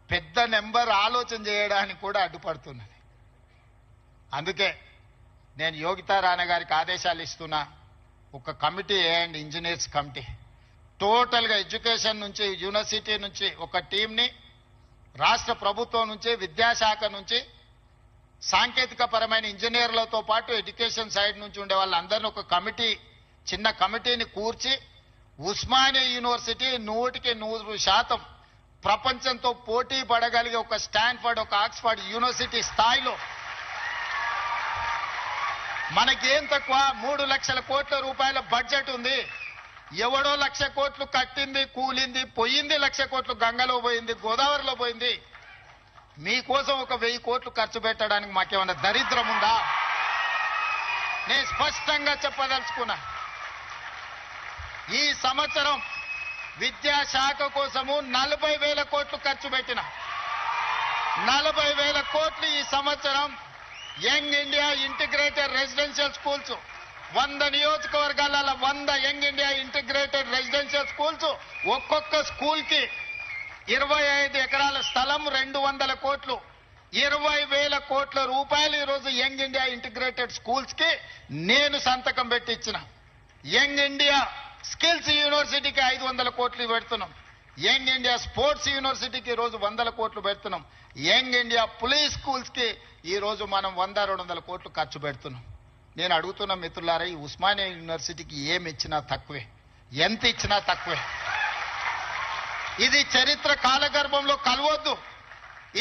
A: పెద్ద నెంబర్ ఆలోచన చేయడానికి కూడా అడ్డుపడుతున్నది. అందుకే నేను యోగితా రాణా గారికి ఆదేశాలు ఇస్తున్నా. ఒక కమిటీ వేయండి, ఇంజనీర్స్ కమిటీ. టోటల్గా ఎడ్యుకేషన్ నుంచి, యూనివర్సిటీ నుంచి ఒక టీంని, రాష్ట్ర ప్రభుత్వం నుంచి, విద్యాశాఖ నుంచి, సాంకేతిక పరమైన ఇంజనీర్లతో పాటు ఎడ్యుకేషన్ సైడ్ నుంచి ఉండే వాళ్ళందరినీ ఒక కమిటీ, చిన్న కమిటీని కూర్చి ఉస్మానియా యూనివర్సిటీ 100% ప్రపంచంతో పోటీ పడగలిగే ఒక స్టాన్ఫర్డ్, ఒక ఆక్స్ఫర్డ్ యూనివర్సిటీ స్థాయిలో మనకేం తక్కువ 3 లక్షల కోట్ల రూపాయల బడ్జెట్ ఉంది. ఎవడో 1,00,000 కోట్లు కట్టింది, కూలింది, పోయింది. 1,00,000 కోట్లు గంగలో పోయింది, గోదావరిలో పోయింది. మీకోసం ఒక 1000 కోట్లు ఖర్చు పెట్టడానికి మాకేమన్నా దరిద్రం ఉందా? నేను స్పష్టంగా చెప్పదలుచుకున్నా. ఈ సంవత్సరం విద్యాశాఖ కోసము 40,000 కోట్లు ఖర్చు పెట్టిన 40,000 కోట్లు ఈ సంవత్సరం young India integrated residential schools 100 నియోజకవర్గాల 100 young India integrated residential schools, ఒక్కొక్క స్కూల్ కి 25 ఎకరాల స్థలం, 200 కోట్లు, 20,000 కోట్ల రూపాయలు ఈరోజు యంగ్ ఇండియా ఇంటిగ్రేటెడ్ స్కూల్స్ కి నేను సంతకం పెట్టి ఇచ్చిన. యంగ్ ఇండియా స్కిల్స్ యూనివర్సిటీకి 500 కోట్లు పెడుతున్నాం. యంగ్ ఇండియా స్పోర్ట్స్ యూనివర్సిటీకి ఈరోజు 100 కోట్లు పెడుతున్నాం. యంగ్ ఇండియా పులీస్ స్కూల్స్ కి ఈరోజు మనం 100-200 కోట్లు ఖర్చు పెడుతున్నాం. నేను అడుగుతున్న మిత్రులారా, ఈ ఉస్మానియా యూనివర్సిటీకి ఏమి ఇచ్చినా తక్కువే, ఎంత ఇచ్చినా తక్కువే. ఇది చరిత్ర కాలగర్భంలో కలవద్దు.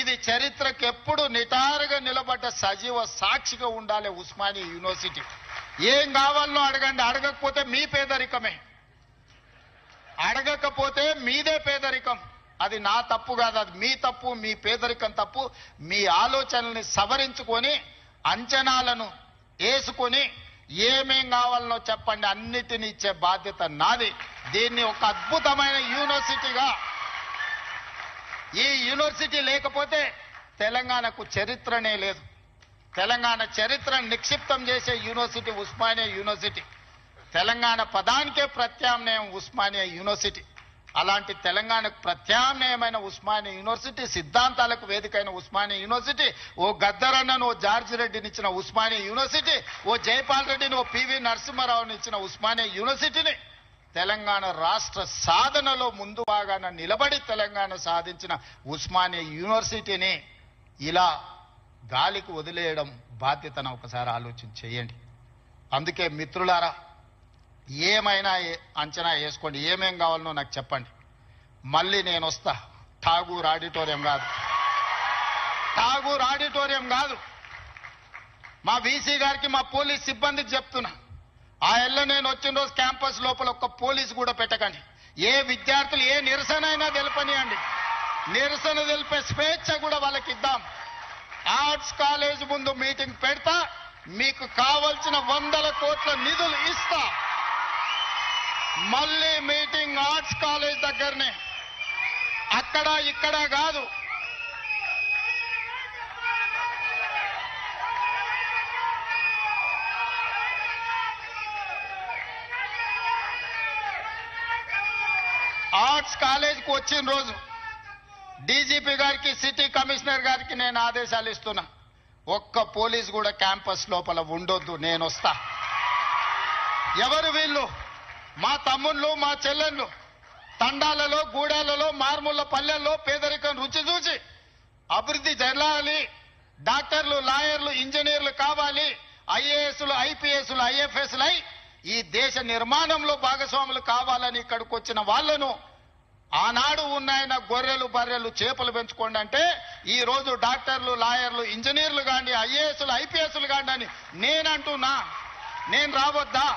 A: ఇది చరిత్రకు ఎప్పుడు నిటారుగా నిలబడ్డ సజీవ సాక్షిగా ఉండాలి ఉస్మానియా యూనివర్సిటీ. ఏం కావాలనో అడగండి, అడగకపోతే మీ పేదరికమే, అడగకపోతే మీదే పేదరికం. అది నా తప్పు కాదు, అది మీ తప్పు, మీ పేదరికం తప్పు. మీ ఆలోచనల్ని సవరించుకొని, అంచనాలను వేసుకొని ఏమేం కావాలనో చెప్పండి, అన్నిటిని ఇచ్చే బాధ్యత నాది. దీన్ని ఒక అద్భుతమైన యూనివర్సిటీగా, ఈ యూనివర్సిటీ లేకపోతే తెలంగాణకు చరిత్రనే లేదు. తెలంగాణ చరిత్రను నిక్షిప్తం చేసే యూనివర్సిటీ ఉస్మానియా యూనివర్సిటీ. తెలంగాణ పదానికే ప్రత్యామ్నాయం ఉస్మానియా యూనివర్సిటీ. అలాంటి తెలంగాణకు ప్రత్యామ్నాయమైన ఉస్మానియా యూనివర్సిటీ, సిద్ధాంతాలకు వేదికైన ఉస్మానియా యూనివర్సిటీ, ఓ గద్దరన్నను, ఓ జార్జి రెడ్డిని ఇచ్చిన ఉస్మానియా యూనివర్సిటీ, ఓ జైపాల్ రెడ్డిని, ఓ పివి నరసింహారావుని ఇచ్చిన ఉస్మానియా యూనివర్సిటీని తెలంగాణ రాష్ట్ర సాధనలో ముందు భాగాన నిలబడి తెలంగాణ సాధించిన ఉస్మానియా యూనివర్సిటీని ఇలా గాలికి వదిలేయడం బాధ్యతను ఒకసారి ఆలోచన చేయండి. అందుకే మిత్రులారా, ఏమైనా అంచనా వేసుకోండి, ఏమేం కావాలనో నాకు చెప్పండి. మళ్ళీ నేను వస్తా. ఠాగూర్ ఆడిటోరియం కాదు, ఠాగూర్ ఆడిటోరియం కాదు. మా వీసీ గారికి, మా పోలీస్ సిబ్బందికి చెప్తున్నా, ఆ ఎల్ల నేను వచ్చిన రోజు క్యాంపస్ లోపల ఒక్క పోలీసు కూడా పెట్టకండి. ఏ విద్యార్థులు ఏ నిరసన అయినా తెలపనియండి, నిరసన తెలిపే స్వేచ్ఛ కూడా వాళ్ళకి ఇద్దాం. ఆర్ట్స్ కాలేజ్ ముందు మీటింగ్ పెడతా, మీకు కావలసిన 100 కోట్ల నిధులు ఇస్తా. మళ్ళీ మీటింగ్ ఆర్ట్స్ కాలేజ్ దగ్గరనే, అక్కడ ఇక్కడ కాదు. ఆర్ట్స్ కాలేజ్కి వచ్చిన రోజు డీజీపీ గారికి, సిటీ కమిషనర్ గారికి నేను ఆదేశాలు ఇస్తున్నా, ఒక్క పోలీస్ కూడా క్యాంపస్ లోపల ఉండొద్దు, నేను వస్తా. ఎవరు వీళ్ళు? మా తమ్ముళ్ళు, మా చెల్లెళ్ళు తండాలలో, గూడాలలో, మారుమూల పల్లెల్లో పేదరికం రుచి చూసి అభివృద్ధి జరగాలి, డాక్టర్లు, లాయర్లు, ఇంజనీర్లు కావాలి, ఐఏఎస్లు, ఐపీఎస్లు, ఐఎఫ్ఎస్లు అయి ఈ దేశ నిర్మాణంలో భాగస్వాములు కావాలని ఇక్కడికి వచ్చిన వాళ్లను ఆనాడు ఉన్నాయన గొర్రెలు, బర్రెలు, చేపలు పెంచుకోండి అంటే ఈ రోజు డాక్టర్లు, లాయర్లు, ఇంజనీర్లు కానీ, ఐఏఎస్లు, ఐపీఎస్లు కానీ అని నేనంటున్నా. నేను రావద్దా?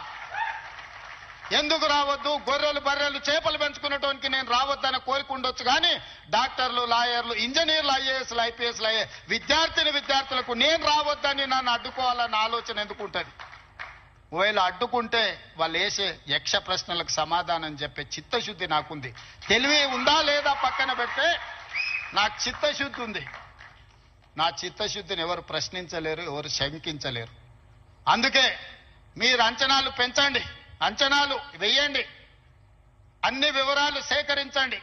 A: ఎందుకు రావద్దు? గొర్రెలు, బర్రెలు, చేపలు పెంచుకున్నటువంటి నేను రావద్దని కోరిక ఉండొచ్చు, కానీ డాక్టర్లు, లాయర్లు, ఇంజనీర్లు, ఐఏఎస్లు, ఐపీఎస్లు అయ్యే విద్యార్థులకు నేను రావద్దని నన్ను అడ్డుకోవాలన్న ఆలోచన ఎందుకు ఉంటుంది? ఒకవేళ అడ్డుకుంటే వాళ్ళు వేసే యక్ష ప్రశ్నలకు సమాధానం చెప్పే చిత్తశుద్ధి నాకుంది. తెలివి ఉందా లేదా పక్కన పెడితే నాకు చిత్తశుద్ధి ఉంది. నా చిత్తశుద్ధిని ఎవరు ప్రశ్నించలేరు, ఎవరు శంకించలేరు. అందుకే మీరు అంచనాలు పెంచండి, అంచనాలు వెయ్యండి, అన్ని వివరాలు సేకరించండి.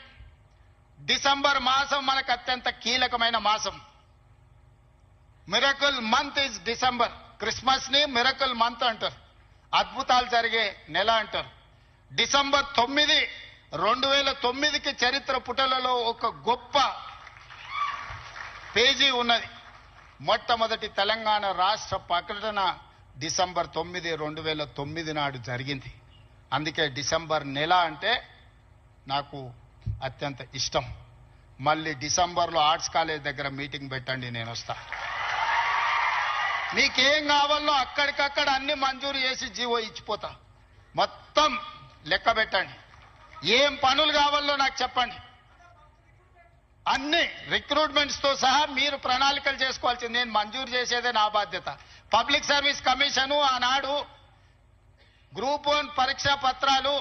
A: డిసెంబర్ మాసం మనకు అత్యంత కీలకమైన మాసం. Miracle month is December. Christmas ని మిరకల్ మంత్ అంటారు, అద్భుతాలు జరిగే నెల అంటారు. డిసెంబర్ 9, 2009కి చరిత్ర పుటలలో ఒక గొప్ప పేజీ ఉన్నది. మొట్టమొదటి తెలంగాణ రాష్ట్ర ప్రకటన డిసెంబర్ 9, 2009 నాడు జరిగింది. అందుకే డిసెంబర్ నెల అంటే నాకు అత్యంత ఇష్టం. మళ్ళీ డిసెంబర్లో ఆర్ట్స్ కాలేజ్ దగ్గర మీటింగ్ పెట్టండి, నేను వస్తా. మీకేం కావాలో అక్కడికక్కడ అన్ని మంజూరు చేసి జీవో ఇచ్చిపోతా. మొత్తం లెక్క పెట్టండి, ఏం పనులు కావాలో నాకు చెప్పండి. అన్ని రిక్రూట్మెంట్స్ తో సహా మీరు ప్రణాళికలు చేసుకోవాల్సింది. నేను మంజూరు చేసేదే నా బాధ్యత. పబ్లిక్ సర్వీస్ కమిషను ఆనాడు గ్రూప్ 1 పరీక్షా పత్రాలు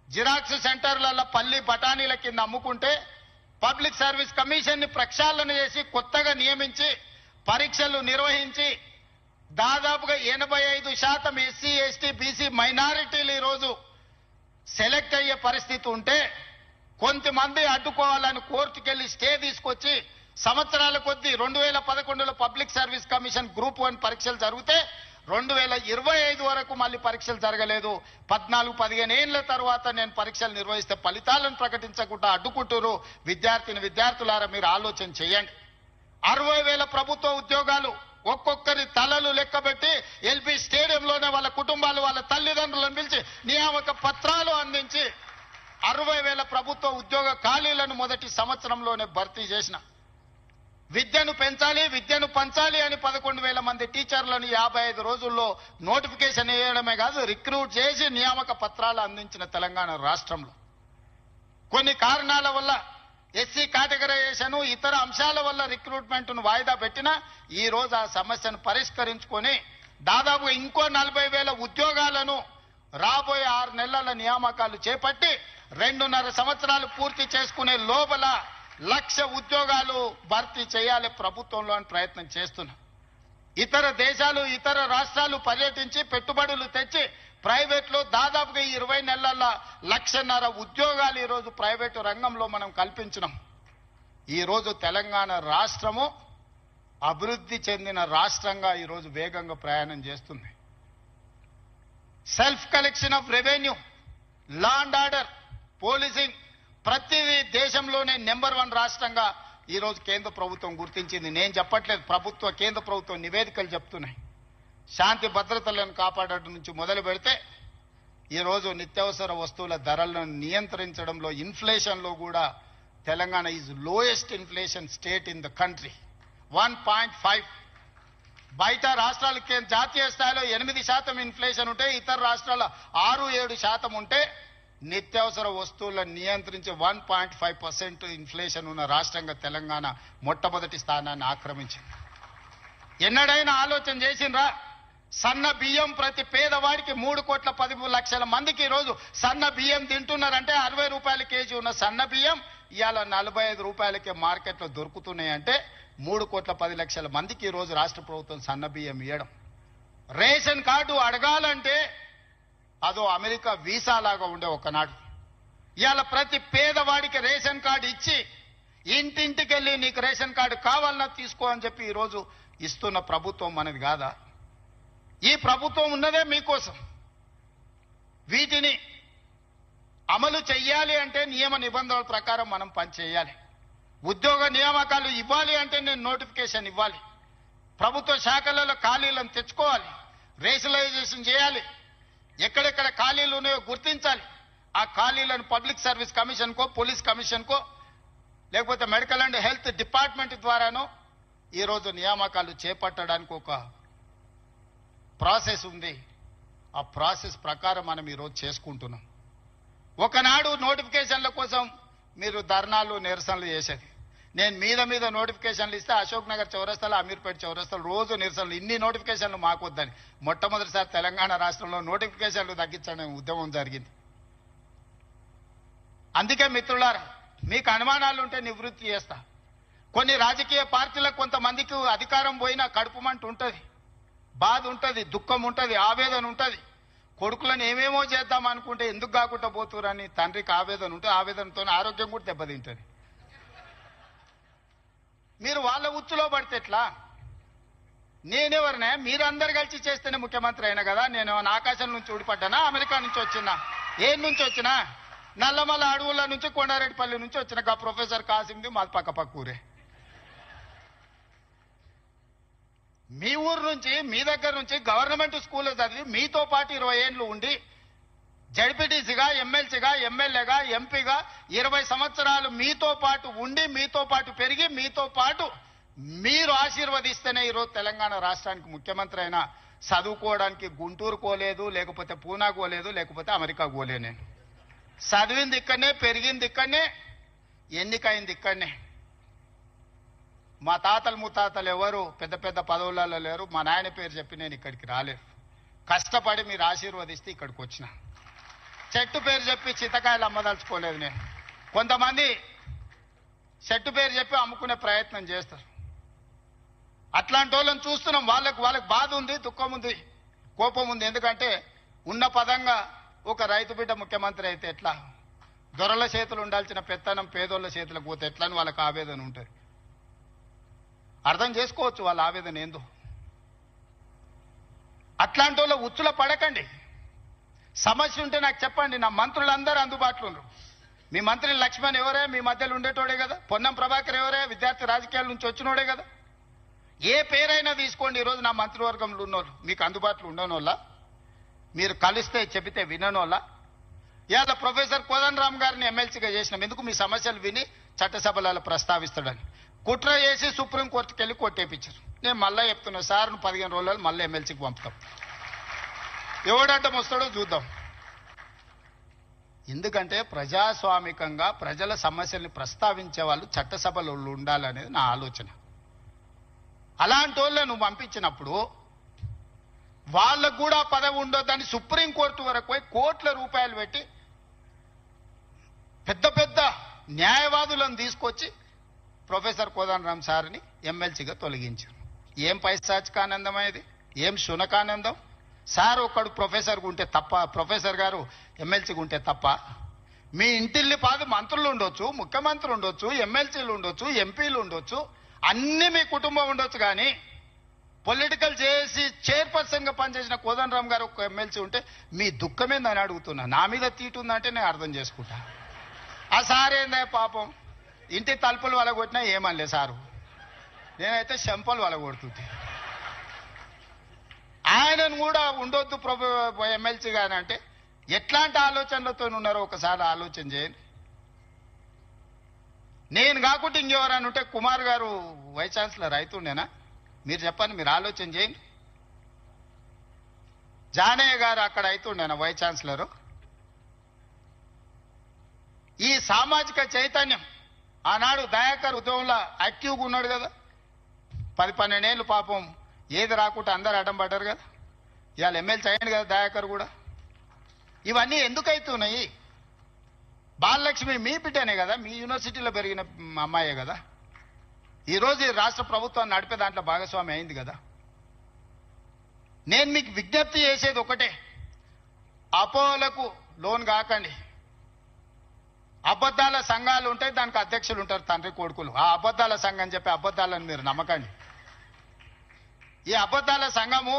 A: జిరాక్స్ సెంటర్లలో పల్లి బఠానీల కింద అమ్ముకుంటే పబ్లిక్ సర్వీస్ కమిషన్ ని ప్రక్షాళన చేసి కొత్తగా నియమించి పరీక్షలు నిర్వహించి దాదాపుగా 85% ఎస్సీ, ఎస్టీ, బీసీ మైనారిటీలు ఈరోజు సెలెక్ట్ అయ్యే పరిస్థితి ఉంటే కొంతమంది అడ్డుకోవాలని కోర్టుకెళ్లి స్టే తీసుకొచ్చి సంవత్సరాల కొద్దీ 2011లో పబ్లిక్ సర్వీస్ కమిషన్ గ్రూప్ 1 పరీక్షలు జరిగితే 2025 వరకు మళ్ళీ పరీక్షలు జరగలేదు. 14-15 ఏళ్ల తర్వాత నేను పరీక్షలు నిర్వహిస్తే ఫలితాలను ప్రకటించకుండా అడ్డుకుంటారు. విద్యార్థులారా మీరు ఆలోచన చేయండి. 60,000 ప్రభుత్వ ఉద్యోగాలు ఒక్కొక్కరి తలలు లెక్కబెట్టి ఎల్బీ స్టేడియంలోనే వాళ్ళ కుటుంబాలు, వాళ్ళ తల్లిదండ్రులను పిలిచి నియామక పత్రాలు అందించి 60,000 ప్రభుత్వ ఉద్యోగ ఖాళీలను మొదటి సంవత్సరంలోనే భర్తీ చేసిన. విద్యను పెంచాలి, విద్యను పంచాలి అని 11,000 మంది టీచర్లను 55 రోజుల్లో నోటిఫికేషన్ వేయడమే కాదు, రిక్రూట్ చేసి నియామక పత్రాలు అందించిన తెలంగాణ రాష్ట్రంలో కొన్ని కారణాల వల్ల ఎస్సీ కేటగరైజేషన్, ఇతర అంశాల వల్ల రిక్రూట్మెంట్ ను వాయిదా పెట్టినా ఈ రోజు ఆ సమస్యను పరిష్కరించుకొని దాదాపు ఇంకో 40,000 ఉద్యోగాలను రాబోయే 6 నెలల నియామకాలు చేపట్టి 2.5 సంవత్సరాలు పూర్తి చేసుకునే లోపల 1,00,000 ఉద్యోగాలు భర్తీ చేయాలి ప్రభుత్వంలో అని ప్రయత్నం చేస్తున్నా. ఇతర దేశాలు, ఇతర రాష్ట్రాలు పర్యటించి పెట్టుబడులు తెచ్చి ప్రైవేట్లో దాదాపుగా 20 నెలల 1,50,000 ఉద్యోగాలు ఈరోజు ప్రైవేటు రంగంలో మనం కల్పించినాం. ఈరోజు తెలంగాణ రాష్ట్రము అభివృద్ధి చెందిన రాష్ట్రంగా ఈరోజు వేగంగా ప్రయాణం చేస్తుంది. Self collection of revenue, law and order, policing ప్రతిదీ దేశంలోనే నెంబర్ 1 రాష్ట్రంగా ఈరోజు కేంద్ర ప్రభుత్వం గుర్తించింది. నేను చెప్పట్లేదు, కేంద్ర ప్రభుత్వం నివేదికలు చెప్తున్నాయి. శాంతి భద్రతలను కాపాడటం నుంచి మొదలు పెడితే ఈరోజు నిత్యావసర వస్తువుల ధరలను నియంత్రించడంలో ఇన్ఫ్లేషన్లో కూడా Telangana is lowest inflation state in the country 1.5. బయట రాష్ట్రాలకి జాతీయ స్థాయిలో 8% ఇన్ఫ్లేషన్ ఉంటే ఇతర రాష్ట్రాల 6-7% ఉంటే నిత్యావసర వస్తువులను నియంత్రించి 1.5% ఇన్ఫ్లేషన్ ఉన్న రాష్ట్రంగా తెలంగాణ మొట్టమొదటి స్థానాన్ని ఆక్రమించింది. ఎన్నడైనా ఆలోచన చేసిండ్రా? సన్న బియ్యం ప్రతి పేదవాడికి 3,10,00,000 మందికి ఈరోజు సన్న బియ్యం తింటున్నారంటే 60 రూపాయల కేజీ ఉన్న సన్న బియ్యం ఇవాళ 45 రూపాయలకే మార్కెట్లో దొరుకుతున్నాయంటే 3,10,00,000 మందికి ఈరోజు రాష్ట్ర ప్రభుత్వం సన్న బియ్యం ఇవ్వడం. రేషన్ కార్డు అడగాలంటే అదో అమెరికా వీసా లాగా ఉండే ఒకనాడు. ఇవాళ ప్రతి పేదవాడికి రేషన్ కార్డు ఇచ్చి ఇంటింటికి వెళ్ళి నీకు రేషన్ కార్డు కావాలన్నా తీసుకో అని చెప్పి ఈరోజు ఇస్తున్న ప్రభుత్వం మనది కాదా? ఈ ప్రభుత్వం ఉన్నదే మీకోసం. వీటిని అమలు చెయ్యాలి అంటే నియమ నిబంధనల ప్రకారం మనం పనిచేయాలి. ఉద్యోగ నియామకాలు ఇవ్వాలి అంటే నేను నోటిఫికేషన్ ఇవ్వాలి. ప్రభుత్వ శాఖలలో ఖాళీలను తెచ్చుకోవాలి, రేషనలైజేషన్ చేయాలి, ఎక్కడెక్కడ ఖాళీలు ఉన్నాయో గుర్తించాలి. ఆ ఖాళీలను పబ్లిక్ సర్వీస్ కమిషన్కో, పోలీస్ కమిషన్కో, లేకపోతే మెడికల్ అండ్ హెల్త్ డిపార్ట్మెంట్ ద్వారానో ఈరోజు నియామకాలు చేపట్టడానికి ఒక ప్రాసెస్ ఉంది. ఆ ప్రాసెస్ ప్రకారం మనం ఈరోజు చేసుకుంటున్నాం. ఒకనాడు నోటిఫికేషన్ల కోసం మీరు ధర్నాలు నిరసనలు చేసేది. నేను మీద నోటిఫికేషన్లు ఇస్తే అశోక్ నగర్ చౌరస్తాలో, అమీర్పేట చౌరస్తాలో రోజు నిరసనలు. ఇన్ని నోటిఫికేషన్లు మాకు వద్దని మొట్టమొదటిసారి తెలంగాణ రాష్ట్రంలో నోటిఫికేషన్లు తగ్గించడం ఉద్యమం జరిగింది. అందుకే మిత్రులారా, మీకు అనుమానాలు ఉంటే నివృత్తి చేస్తా. కొన్ని రాజకీయ పార్టీలకు కొంతమందికి అధికారం పోయినా కడుపుమంట ఉంటుంది, బాధ ఉంటుంది, దుఃఖం ఉంటుంది, ఆవేదన ఉంటుంది. కొడుకులను ఏమేమో చేద్దాం అనుకుంటే ఎందుకు కాకుండా పోతురని తండ్రికి ఆవేదన ఉంటుంది. ఆవేదనతో ఆరోగ్యం కూడా దెబ్బతింటుంది. మీరు వాళ్ళ ఉచ్చులో పడితే ఎట్లా? నేనెవరినే? మీరు అందరు కలిసి చేస్తేనే ముఖ్యమంత్రి అయినా కదా. నేను ఆకాశం నుంచి ఊడిపడ్డానా? అమెరికా నుంచి వచ్చినా? ఏం నుంచి వచ్చినా? నల్లమల్ల అడవుల నుంచి, కొండారెడ్డిపల్లి నుంచి వచ్చిన గా ప్రొఫెసర్ కాసింది మాది పక్క ఊరే. మీ ఊరు నుంచి, మీ దగ్గర నుంచి గవర్నమెంట్ స్కూల్లో చదివి మీతో పాటు 20 ఏళ్ళు ఉండి జడ్పీటీసీగా, ఎమ్మెల్సీగా, ఎమ్మెల్యేగా, ఎంపీగా 20 సంవత్సరాలు మీతో పాటు ఉండి, మీతో పాటు పెరిగి, మీతో పాటు మీరు ఆశీర్వదిస్తేనే ఈరోజు తెలంగాణ రాష్ట్రానికి ముఖ్యమంత్రి అయినా. చదువుకోవడానికి గుంటూరు పోలేదు, లేకపోతే పూనా పోలేదు, లేకపోతే అమెరికా పోలే. నేను చదివింది ఇక్కడనే, పెరిగింది ఇక్కడనే, ఎన్నికైంది ఇక్కడనే. మా తాతలు ముత్తాతలు ఎవరు పెద్ద పెద్ద పదవులలో లేరు. మా నాయన పేరు చెప్పి నేను ఇక్కడికి రాలేదు. కష్టపడి మీరు ఆశీర్వదిస్తే ఇక్కడికి వచ్చిన. చెట్టు పేరు చెప్పి చింతకాయలు అమ్మదలుచుకోలేదు నేను. కొంతమంది చెట్టు పేరు చెప్పి అమ్ముకునే ప్రయత్నం చేస్తారు. అట్లాంటి వాళ్ళని చూస్తున్నాం. వాళ్ళకి బాధ ఉంది, దుఃఖం ఉంది, కోపం ఉంది. ఎందుకంటే ఉన్న పదంగా ఒక రైతు బిడ్డ ముఖ్యమంత్రి అయితే ఎట్లా? దొరల చేతులు ఉండాల్సిన పెత్తనం పేదోళ్ళ చేతులకు పోతే ఎట్లా అని వాళ్ళకి ఆవేదన ఉంటుంది. అర్థం చేసుకోవచ్చు వాళ్ళ ఆవేదన ఏందో. అట్లాంటి వాళ్ళ ఉచ్చుల పడకండి. సమస్య ఉంటే నాకు చెప్పండి. నా మంత్రులందరూ అందుబాటులో ఉన్నారు. మీ మంత్రి లక్ష్మణ్ ఎవరే? మీ మధ్యలో ఉండేటోడే కదా. పొన్నం ప్రభాకర్ ఎవరే? విద్యార్థి రాజకీయాల నుంచి వచ్చినోడే కదా. ఏ పేరైనా తీసుకోండి. ఈరోజు నా మంత్రివర్గంలో ఉన్నోళ్ళు మీకు అందుబాటులో ఉండనోళ్ళ? మీరు కలిస్తే చెబితే విననోళ్ళ? ఇవాళ ప్రొఫెసర్ కోదండరామ్ గారిని ఎమ్మెల్సీగా చేసినాం. ఎందుకు? మీ సమస్యలు విని చట్టసభలలో ప్రస్తావిస్తాడని. కుట్ర చేసి సుప్రీంకోర్టుకి వెళ్ళి కొట్టేపించారు. నేను మళ్ళీ చెప్తున్నా, సార్ 15 రోజులు మళ్ళీ ఎమ్మెల్సీకి పంపుతాం. ఎవడడ్డం వస్తాడో చూద్దాం. ఎందుకంటే ప్రజాస్వామికంగా ప్రజల సమస్యల్ని ప్రస్తావించే వాళ్ళు చట్టసభలో ఉండాలనేది నా ఆలోచన. అలాంటి వాళ్ళని నువ్వు పంపించినప్పుడు వాళ్ళకు కూడా పదవి ఉండొద్దని సుప్రీంకోర్టు వరకు పోయి కోట్ల రూపాయలు పెట్టి పెద్ద పెద్ద న్యాయవాదులను తీసుకొచ్చి ప్రొఫెసర్ కోదండరామ్ సార్ని ఎమ్మెల్సీగా తొలగించారు. ఏం పైశాచికానందం ఇది? ఏం శునకానందం? సార్ ఒక్కడు ప్రొఫెసర్గా ఉంటే తప్ప, ప్రొఫెసర్ గారు ఎమ్మెల్సీగా ఉంటే తప్ప? మీ ఇంటిల్లి పాదు మంత్రులు ఉండొచ్చు, ముఖ్యమంత్రి ఉండొచ్చు, ఎమ్మెల్సీలు ఉండొచ్చు, ఎంపీలు ఉండొచ్చు, అన్ని మీ కుటుంబం ఉండొచ్చు. కానీ పొలిటికల్ చేసి చైర్పర్సన్గా పనిచేసిన కోదండరామ్ గారు ఒక ఎమ్మెల్సీ ఉంటే మీ దుఃఖమేందని అడుగుతున్నా. నా మీద తీటుందంటే నేను అర్థం చేసుకుంటా. ఆ సార్ ఏందే పాపం, ఇంటి తలుపులు వలగొట్టినా ఏమనలే సారు. నేనైతే చెంపలు వలగొడుతుంది. ఆయనను కూడా ఉండొద్దు ఎమ్మెల్సీ గాని అంటే ఎట్లాంటి ఆలోచనలతో ఉన్నారో ఒకసారి ఆలోచన చేయండి. నేను కాకుండా ఇంకెవరైనా ఉంటే కుమార్ గారు వైస్ ఛాన్సలర్ అవుతుండేనా? మీరు చెప్పండి, మీరు ఆలోచన చేయండి. జానయ్య గారు అక్కడ అవుతుండేనా వైస్ ఛాన్సలరు? ఈ సామాజిక చైతన్యం ఆనాడు దయాకర్ ఉద్యమంలో యాక్టివ్గా ఉన్నాడు కదా. 10-12 ఏళ్ళు పాపం ఏది రాకుండా అందరు అడ్డం పడ్డారు కదా. ఇవాళ ఎమ్మెల్సీ అయ్యాడు కదా దయాకర్ కూడా. ఇవన్నీ ఎందుకు అవుతున్నాయి? బాలలక్ష్మి మీ బిడ్డనే కదా, మీ యూనివర్సిటీలో పెరిగిన అమ్మాయే కదా. ఈరోజు ఈ రాష్ట్ర ప్రభుత్వాన్ని నడిపే దాంట్లో భాగస్వామి అయింది కదా. నేను మీకు విజ్ఞప్తి చేసేది ఒకటే, అపోహలకు లోన్ కాకండి. అబద్ధాల సంఘాలు ఉంటాయి, దానికి అధ్యక్షులు ఉంటారు, తండ్రి కొడుకులు. ఆ అబద్ధాల సంఘం చెప్పి అబద్ధాలను మీరు నమ్మకండి. ఈ అబద్ధాల సంఘము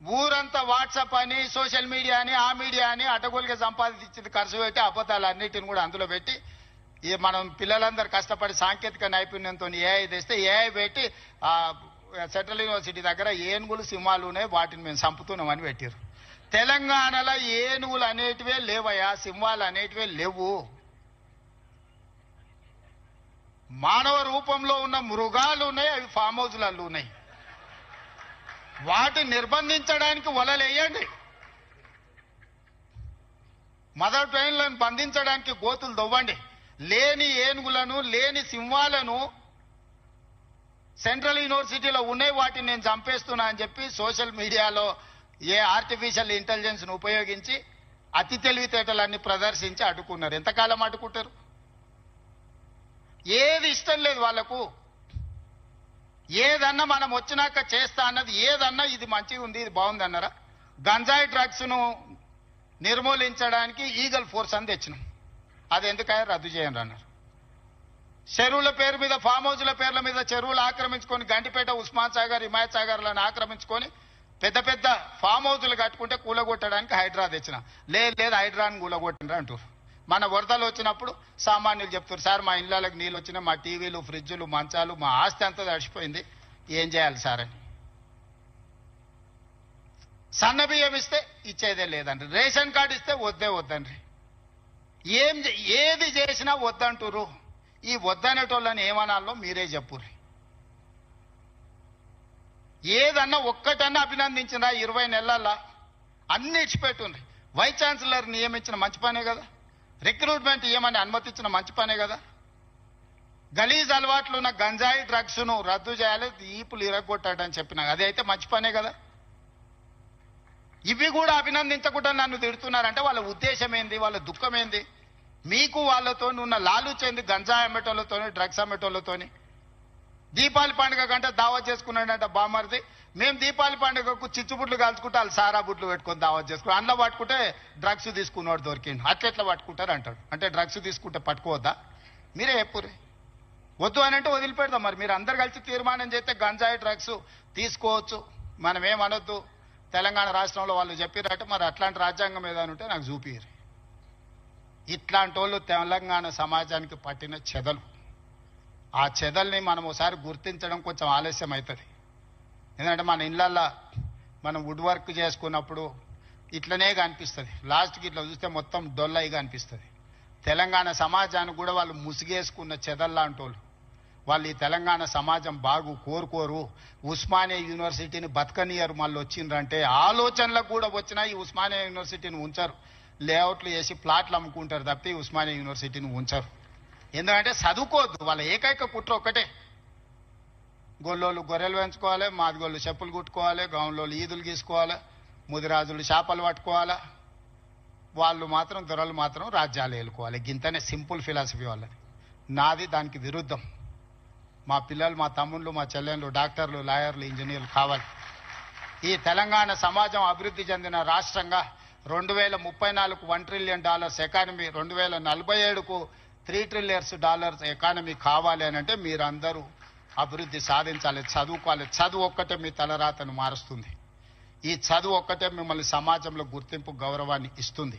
A: ఊరంతా వాట్సాప్ అని, సోషల్ మీడియా అని, ఆ మీడియా అని అడ్డగోలుగా సంపాదించింది ఖర్చు పెట్టి అబద్ధాలన్నిటిని కూడా అందులో పెట్టి ఈ మనం పిల్లలందరూ కష్టపడి సాంకేతిక నైపుణ్యంతో ఏఐ తెస్తే ఏఐ పెట్టి సెంట్రల్ యూనివర్సిటీ దగ్గర ఏనుగులు సింహాలు ఉన్నాయి, వాటిని మేము చంపుతున్నామని పెట్టారు. తెలంగాణలో ఏనుగులు అనేటివే లేవయా, సింహాలు అనేటివే లేవు. మానవ రూపంలో ఉన్న మృగాలు ఉన్నాయి, అవి ఫామ్ హౌస్లలో ఉన్నాయి. వాటిని నిర్బంధించడానికి వలలేయండి. మదర్ ట్రైన్లను బంధించడానికి గోతులు దవ్వండి. లేని ఏనుగులను, లేని సింహాలను సెంట్రల్ యూనివర్సిటీలో ఉన్నాయి, వాటిని నేను చంపేస్తున్నా అని చెప్పి సోషల్ మీడియాలో ఏ ఆర్టిఫిషియల్ ఇంటెలిజెన్స్ ను ఉపయోగించి అతి తెలివితేటలన్నీ ప్రదర్శించి అడ్డుకున్నారు. ఎంతకాలం అడ్డుకుంటారు? ఏది ఇష్టం లేదు వాళ్లకు. ఏదన్నా మనం వచ్చినాక చేస్తా అన్నది ఏదన్నా ఇది మంచిగా ఉంది, ఇది బాగుంది అన్నారా? గంజాయి డ్రగ్స్ ను నిర్మూలించడానికి ఈగల్ ఫోర్స్ అని తెచ్చినాం. అది ఎందుకయ్యా రద్దు చేయండి అన్నారు. చెరువుల పేరు మీద, ఫామ్ హౌస్ల పేర్ల మీద చెరువులు ఆక్రమించుకొని గండిపేట, ఉస్మాన్ సాగర్, హిమాయత్ సాగర్లను ఆక్రమించుకొని పెద్ద పెద్ద ఫామ్ హౌస్లు కట్టుకుంటే కూలగొట్టడానికి హైడ్రా తెచ్చిన. లేదు హైడ్రాని కూలగొట్టినరా అంటారు. మన వరదలు వచ్చినప్పుడు సామాన్యులు చెప్తారు, సార్ మా ఇళ్ళకి నీళ్ళు వచ్చినాయి, మా టీవీలు, ఫ్రిడ్జులు, మంచాలు, మా ఆస్తి అంతా తడిచిపోయింది, ఏం చేయాలి సార్ అని. సన్న బియ్యం ఇస్తే ఇచ్చేదే లేదండి, రేషన్ కార్డు ఇస్తే వద్దండి. ఏది చేసినా వద్దంటురు. ఈ వద్దనేటోళ్ళని ఏమనాలో మీరే చెప్పుర్రి. ఏదన్నా ఒక్కటన్నా అభినందించినా 20 నెలల్లో అన్ని ఇచ్చిపెట్టుండ్రి. వైస్ ఛాన్సలర్ నియమించిన మంచి పనే కదా, రిక్రూట్మెంట్ ఇవ్వమని అనుమతించిన మంచి పనే కదా. గలీజ్ అలవాట్లు ఉన్న గంజాయి డ్రగ్స్ ను రద్దు చేయాలి, ఈపులు ఇరగొట్టాడని చెప్పిన అది అయితే మంచి పనే కదా. ఇవి కూడా అభినందించకుండా నన్ను తిడుతున్నారంటే వాళ్ళ ఉద్దేశం ఏంది, వాళ్ళ దుఃఖం ఏంది? మీకు వాళ్ళతో ఉన్న లాలుచేంది? గంజాయి అమ్మేటోళ్ళతోని, డ్రగ్స్ అమ్మేటోళ్ళతోని. దీపావళి పండుగ కంటే దావత్ చేసుకున్నాడంట బామర్ది. మేము దీపావళి పండుగకు చిచ్చుబుట్లు కాల్చుకుంటే వాళ్ళు సారా బుట్లు పెట్టుకొని దావత్ చేసుకున్నాం. అందులో పట్టుకుంటే డ్రగ్స్ తీసుకున్నాడు దొరికిండు. అట్లెట్లా పట్టుకుంటారు అంటాడు. అంటే డ్రగ్స్ తీసుకుంటే పట్టుకోవద్దా? మీరే చెప్పుర్రి. వద్దు అని అంటే వదిలిపెడదాం. మరి మీరు అందరు కలిసి తీర్మానం చేస్తే గంజాయి డ్రగ్స్ తీసుకోవచ్చు, మనం ఏమనొద్దు. తెలంగాణ రాష్ట్రంలో వాళ్ళు చెప్పినట్టు మరి అట్లాంటి రాజ్యాంగం ఏదైనా ఉంటే నాకు చూపిరు. ఇట్లాంటి వాళ్ళు తెలంగాణ సమాజానికి పట్టిన చెదలు. ఆ చెదల్ని మనం ఒకసారి గుర్తించడం కొంచెం ఆలస్యం అవుతుంది. ఎందుకంటే మన ఇళ్ళల్లో మనం వుడ్ వర్క్ చేసుకున్నప్పుడు ఇట్లనే కనిపిస్తుంది, లాస్ట్కి ఇట్లా చూస్తే మొత్తం డొల్లయిగా అనిపిస్తుంది. తెలంగాణ సమాజానికి కూడా వాళ్ళు ముసిగేసుకున్న చెదల్లాంటి వాళ్ళు. వాళ్ళు ఈ తెలంగాణ సమాజం బాగు కోరుకోరు. ఉస్మానియా యూనివర్సిటీని బతకనియరు. మళ్ళీ వచ్చిండ్రంటే ఆలోచనలకు కూడా వచ్చినా ఈ ఉస్మానియా యూనివర్సిటీని ఉంచారు. లేఅవుట్లు వేసి ప్లాట్లు అమ్ముకుంటారు తప్పితే ఉస్మానియా యూనివర్సిటీని ఉంచారు. ఎందుకంటే చదువుకోవద్దు. వాళ్ళ ఏకైక కుట్ర ఒక్కటే, గొల్లోళ్ళు గొర్రెలు పెంచుకోవాలి, మాదిగోళ్ళు చెప్పులు కుట్టుకోవాలి, గౌన్లోళ్ళు ఈదులు గీసుకోవాలి, ముదిరాజులు చేపలు పట్టుకోవాలి, వాళ్ళు మాత్రం దొరలు మాత్రం రాజ్యాలు ఏలుకోవాలి. గింతనే సింపుల్ ఫిలాసఫీ వాళ్ళది. నాది దానికి విరుద్ధం. మా పిల్లలు, మా తమ్ముళ్ళు, మా చెల్లెళ్ళు డాక్టర్లు, లాయర్లు, ఇంజనీర్లు కావాలి. ఈ తెలంగాణ సమాజం అభివృద్ధి చెందిన రాష్ట్రంగా 2034 $1 ట్రిలియన్ ఎకానమీ, 2047కు $3 ట్రిలియన్స్ ఎకానమీ కావాలి అని అంటే మీరందరూ అభివృద్ధి సాధించాలి, చదువుకోవాలి. చదువు ఒక్కటే మీ తలరాతను మారుస్తుంది. ఈ చదువు ఒక్కటే మిమ్మల్ని సమాజంలో గుర్తింపు, గౌరవాన్ని ఇస్తుంది.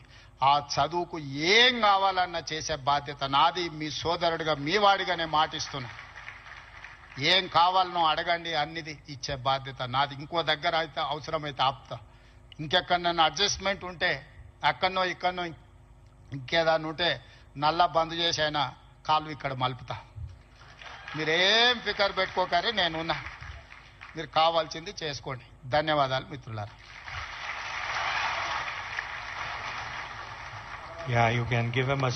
A: ఆ చదువుకు ఏం కావాలన్నా చేసే బాధ్యత నాది. మీ సోదరుడిగా, మీ వాడిగానే మాటిస్తున్నా. ఏం కావాలనో అడగండి, అన్నిది ఇచ్చే బాధ్యత నాది. ఇంకో దగ్గర అయితే అవసరమైతే ఆపుతా. ఇంకెక్కడ నన్ను అడ్జస్ట్మెంట్ ఉంటే అక్కడనో ఇక్కడనో ఇంకేదాన్ని ఉంటే నల్లా బంద్ చేసి అయినా కాళ్ళు ఇక్కడ మలుపుతా. మీరేం ఫికర్ పెట్టుకోకరే, నేనున్నా. మీరు కావాల్సింది చేసుకోండి. ధన్యవాదాలు మిత్రులారా.
B: Yeah, you can give him a